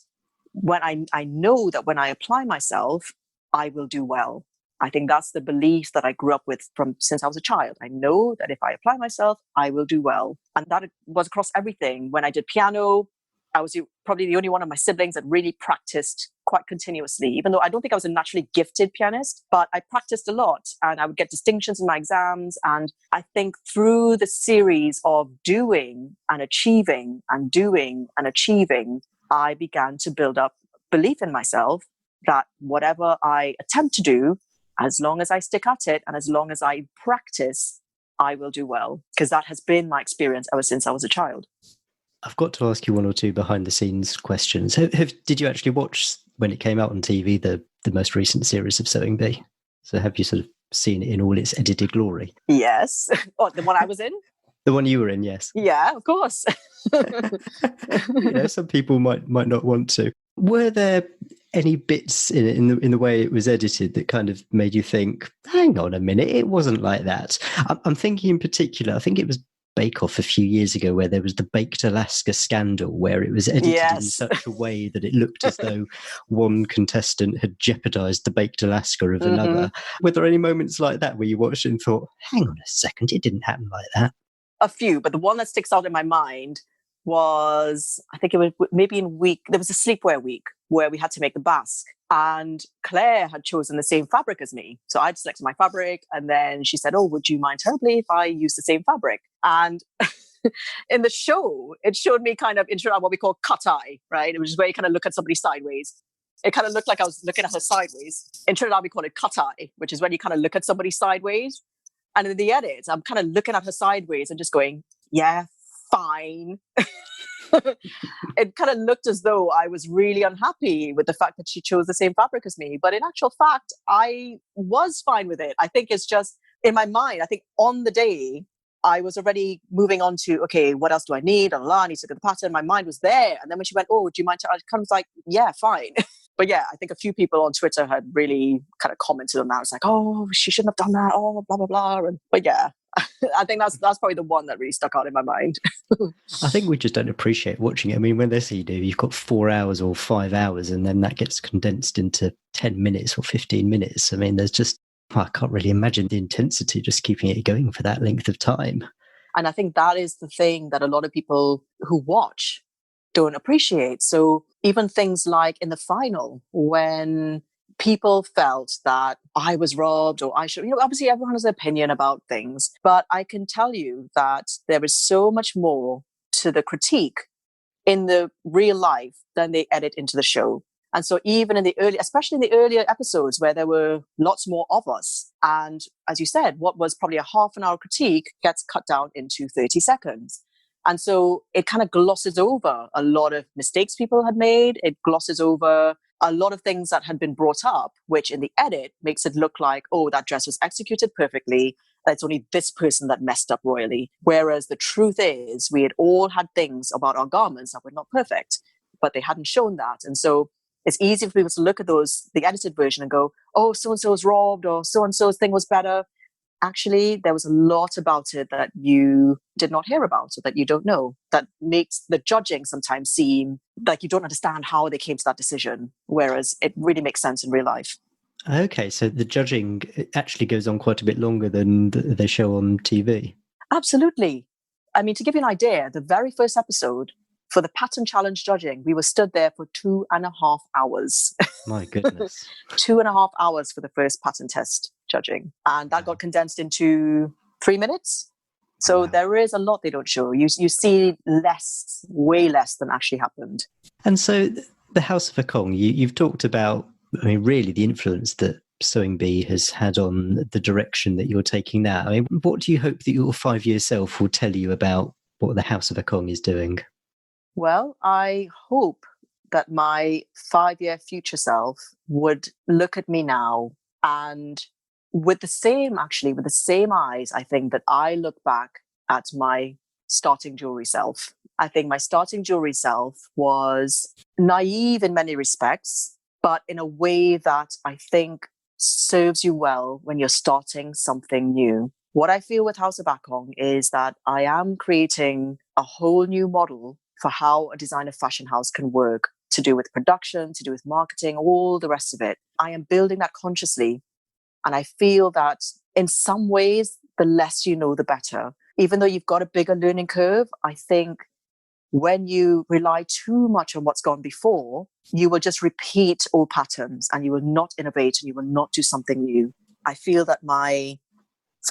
when I know that when I apply myself, I will do well. I think that's the belief that I grew up with since I was a child. I know that if I apply myself, I will do well. And that was across everything. When I did piano, I was probably the only one of my siblings that really practiced quite continuously, even though I don't think I was a naturally gifted pianist, but I practiced a lot and I would get distinctions in my exams. And I think through the series of doing and achieving and doing and achieving, I began to build up belief in myself that whatever I attempt to do, as long as I stick at it and as long as I practice, I will do well. Because that has been my experience ever since I was a child. I've got to ask you one or two behind the scenes questions. Did you actually watch, when it came out on TV, the most recent series of Sewing Bee? So have you sort of seen it in all its edited glory? Yes. Oh, the one I was in? The one you were in, yes. Yeah, of course. Some people might not want to. Were there any bits in the way it was edited that kind of made you think, hang on a minute, it wasn't like that? I'm thinking in particular, I think it was Bake Off a few years ago where there was the Baked Alaska scandal where it was edited in such a way that it looked as though one contestant had jeopardized the Baked Alaska of another. Were there any moments like that where you watched it and thought, hang on a second, it didn't happen like that? A few, but the one that sticks out in my mind was, I think it was maybe there was a sleepwear week where we had to make the basque. And Claire had chosen the same fabric as me. So I'd selected my fabric. And then she said, oh, would you mind terribly if I use the same fabric? And in the show, it showed me kind of intro what we call cut eye, right? Which is where you kind of look at somebody sideways. It kind of looked like I was looking at her sideways. In Trinidad, we call it cut eye, which is when you kind of look at somebody sideways. And in the edit, I'm kind of looking at her sideways and just going, yeah, fine. It kind of looked as though I was really unhappy with the fact that she chose the same fabric as me. But in actual fact, I was fine with it. I think it's just in my mind, I think on the day, I was already moving on to, okay, what else do I need? I need to look at the pattern. My mind was there. And then when she went, oh, do you mind? I kind of was like, yeah, fine. But yeah, I think a few people on Twitter had really kind of commented on that. It's like, oh, she shouldn't have done that. Oh, blah, blah, blah. But yeah, I think that's probably the one that really stuck out in my mind. I think we just don't appreciate watching it. I mean, when they say you've got 4 hours or 5 hours, and then that gets condensed into 10 minutes or 15 minutes. I mean, there's just, I can't really imagine the intensity just keeping it going for that length of time. And I think that is the thing that a lot of people who watch don't appreciate. So even things like in the final, when people felt that I was robbed or I should, obviously everyone has an opinion about things, but I can tell you that there is so much more to the critique in the real life than they edit into the show. And so even in the especially in the earlier episodes where there were lots more of us, and as you said, what was probably a half an hour critique gets cut down into 30 seconds. And so it kind of glosses over a lot of mistakes people had made. It glosses over a lot of things that had been brought up, which in the edit makes it look like, oh, that dress was executed perfectly. It's only this person that messed up royally. Whereas the truth is we had all had things about our garments that were not perfect, but they hadn't shown that. And so it's easy for people to look at the edited version and go, oh, so-and-so was robbed or so-and-so's thing was better. Actually, there was a lot about it that you did not hear about or that you don't know, that makes the judging sometimes seem like you don't understand how they came to that decision, whereas it really makes sense in real life. Okay, so the judging actually goes on quite a bit longer than they show on TV. Absolutely. I mean, to give you an idea, the very first episode for the pattern challenge judging, we were stood there for 2.5 hours. My goodness. 2.5 hours for the first pattern test judging. And that got condensed into 3 minutes. So there is a lot they don't show. You see less, way less than actually happened. And so the House of Akong, you've talked about, I mean, really the influence that Sewing Bee has had on the direction that you're taking now. I mean, what do you hope that your 5-year self will tell you about what the House of Akong is doing? Well, I hope that my 5-year future self would look at me now and with the same eyes, I think that I look back at my starting jewelry self. I think my starting jewelry self was naive in many respects, but in a way that I think serves you well when you're starting something new. What I feel with House of Akong is that I am creating a whole new model for how a designer fashion house can work, to do with production, to do with marketing, all the rest of it. I am building that consciously. And I feel that in some ways, the less you know, the better. Even though you've got a bigger learning curve, I think when you rely too much on what's gone before, you will just repeat old patterns and you will not innovate and you will not do something new. I feel that my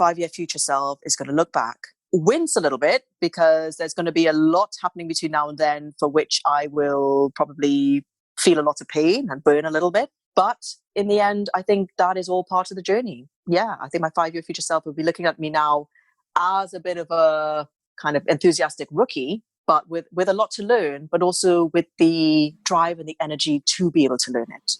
5-year future self is going to look back, wince a little bit because there's going to be a lot happening between now and then for which I will probably feel a lot of pain and burn a little bit. But in the end, I think that is all part of the journey. Yeah, I think my 5-year future self will be looking at me now as a bit of a kind of enthusiastic rookie, but with a lot to learn, but also with the drive and the energy to be able to learn it.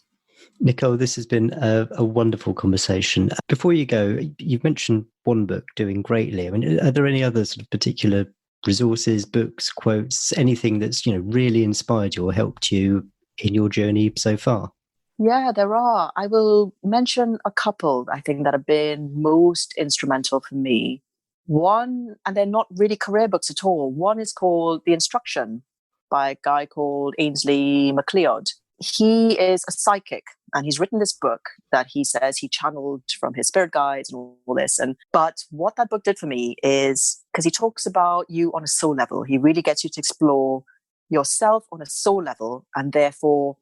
Nicole, this has been a wonderful conversation. Before you go, you've mentioned one book, Doing Greatly. I mean, are there any other sort of particular resources, books, quotes, anything that's, really inspired you or helped you in your journey so far? Yeah, there are. I will mention a couple, I think, that have been most instrumental for me. One, and they're not really career books at all. One is called The Instruction by a guy called Ainsley MacLeod. He is a psychic and he's written this book that he says he channeled from his spirit guides and all this. But what that book did for me is, because he talks about you on a soul level, he really gets you to explore yourself on a soul level and therefore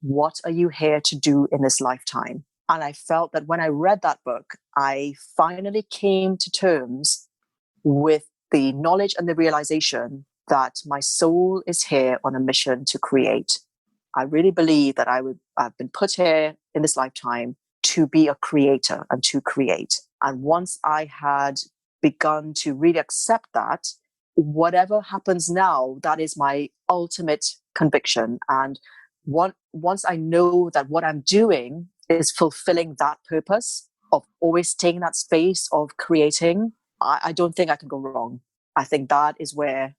what are you here to do in this lifetime? And I felt that when I read that book, I finally came to terms with the knowledge and the realization that my soul is here on a mission to create. I really believe that I've been put here in this lifetime to be a creator and to create. And once I had begun to really accept that, whatever happens now, that is my ultimate conviction. And once I know that what I'm doing is fulfilling that purpose of always taking that space of creating, I don't think I can go wrong. I think that is where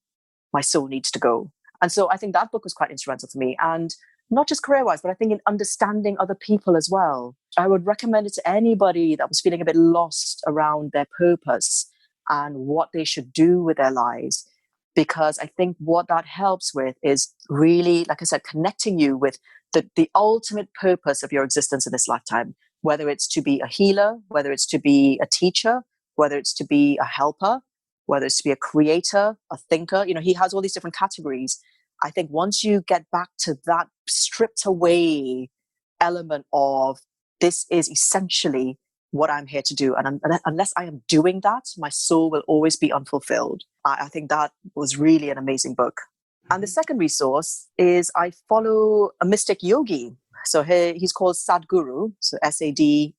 my soul needs to go. And so I think that book was quite instrumental for me. And not just career-wise, but I think in understanding other people as well. I would recommend it to anybody that was feeling a bit lost around their purpose and what they should do with their lives. Because I think what that helps with is really, like I said, connecting you with the ultimate purpose of your existence in this lifetime, whether it's to be a healer, whether it's to be a teacher, whether it's to be a helper, whether it's to be a creator, a thinker. He has all these different categories. I think once you get back to that stripped away element of this is essentially what I'm here to do, and unless I am doing that, my soul will always be unfulfilled. I think that was really an amazing book. And the second resource is I follow a mystic yogi. So he's called Sadhguru, so Sadhguru.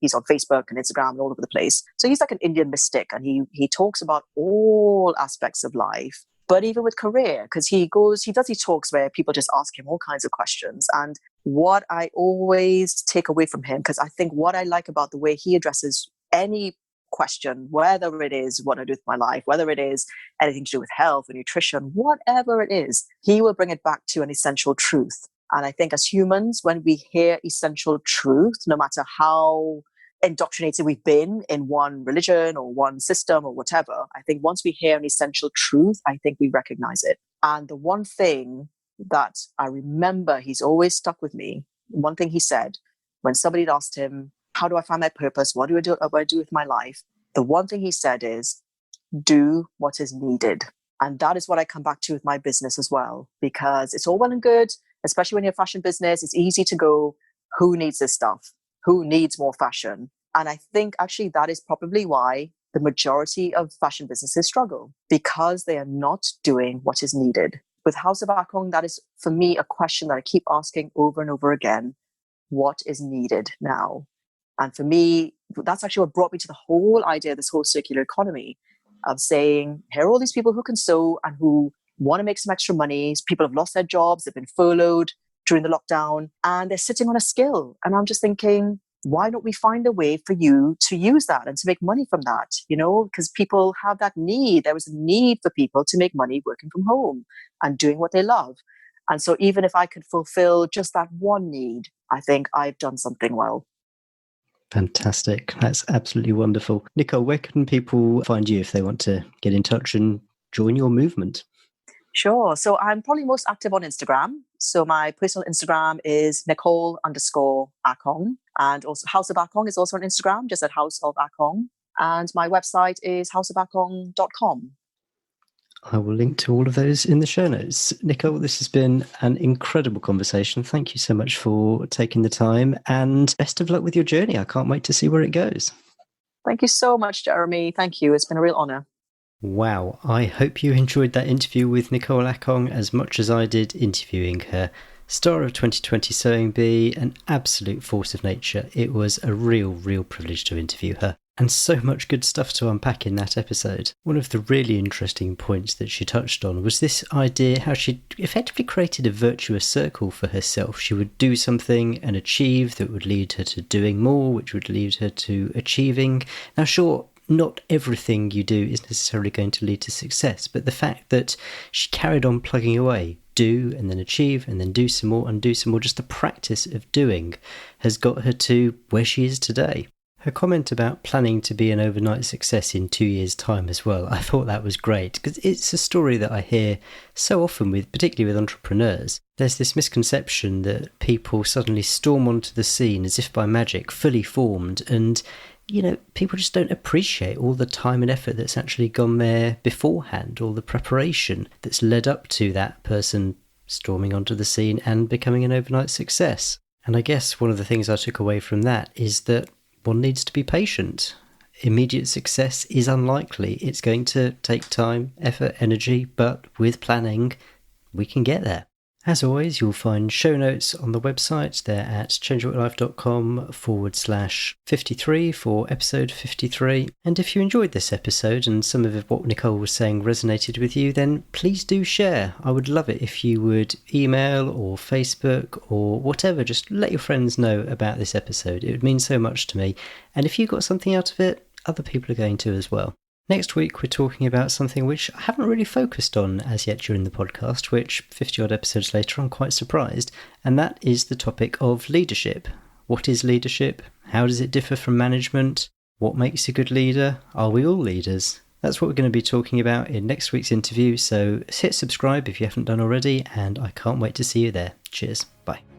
He's on Facebook and Instagram and all over the place. So he's like an Indian mystic, and he talks about all aspects of life, but even with career, because he does these talks where people just ask him all kinds of questions. And what I always take away from him, because I think what I like about the way he addresses any question, whether it is what I do with my life, whether it is anything to do with health or nutrition, whatever it is, he will bring it back to an essential truth. And I think as humans, when we hear essential truth, no matter how indoctrinated we've been in one religion or one system or whatever, I think once we hear an essential truth, I think we recognize it. And the one thing that I remember he's always stuck with me, one thing he said when somebody had asked him, how do I find my purpose? What do I do with my life? The one thing he said is, do what is needed. And that is what I come back to with my business as well, because it's all well and good, especially when you're a fashion business, it's easy to go, who needs this stuff? Who needs more fashion? And I think actually that is probably why the majority of fashion businesses struggle, because they are not doing what is needed. With House of Akong, that is for me a question that I keep asking over and over again. What is needed now? And for me, that's actually what brought me to the whole idea of this whole circular economy of saying, here are all these people who can sew and who want to make some extra money. People have lost their jobs, they've been furloughed during the lockdown, and they're sitting on a skill. And I'm just thinking, why don't we find a way for you to use that and to make money from that? Because people have that need. There was a need for people to make money working from home and doing what they love. And so even if I could fulfill just that one need, I think I've done something well. Fantastic. That's absolutely wonderful. Nicole, where can people find you if they want to get in touch and join your movement? Sure. So I'm probably most active on Instagram. So my personal Instagram is Nicole_Akong. And also House of Akong is also on Instagram, just at House of Akong. And my website is houseofakong.com. I will link to all of those in the show notes. Nicole, this has been an incredible conversation. Thank you so much for taking the time, and best of luck with your journey. I can't wait to see where it goes. Thank you so much, Jeremy. Thank you. It's been a real honor. Wow. I hope you enjoyed that interview with Nicole Akong as much as I did interviewing her. Star of 2020 Sewing Bee, an absolute force of nature. It was a real privilege to interview her. And so much good stuff to unpack in that episode. One of the really interesting points that she touched on was this idea how she effectively created a virtuous circle for herself. She would do something and achieve that would lead her to doing more, which would lead her to achieving. Now, sure, not everything you do is necessarily going to lead to success, but the fact that she carried on plugging away, do and then achieve and then do some more and do some more, just the practice of doing has got her to where she is today. Her comment about planning to be an overnight success in 2 years' time as well, I thought that was great, because it's a story that I hear so often particularly with entrepreneurs. There's this misconception that people suddenly storm onto the scene as if by magic, fully formed, and people just don't appreciate all the time and effort that's actually gone there beforehand, all the preparation that's led up to that person storming onto the scene and becoming an overnight success. And I guess one of the things I took away from that is that one needs to be patient. Immediate success is unlikely. It's going to take time, effort, energy, but with planning, we can get there. As always, you'll find show notes on the website. They're at changeyourlife.com/53 for episode 53. And if you enjoyed this episode and some of what Nicole was saying resonated with you, then please do share. I would love it if you would email or Facebook or whatever. Just let your friends know about this episode. It would mean so much to me. And if you got something out of it, other people are going to as well. Next week, we're talking about something which I haven't really focused on as yet during the podcast, which 50-odd episodes later, I'm quite surprised, and that is the topic of leadership. What is leadership? How does it differ from management? What makes a good leader? Are we all leaders? That's what we're going to be talking about in next week's interview, so hit subscribe if you haven't done already, and I can't wait to see you there. Cheers. Bye.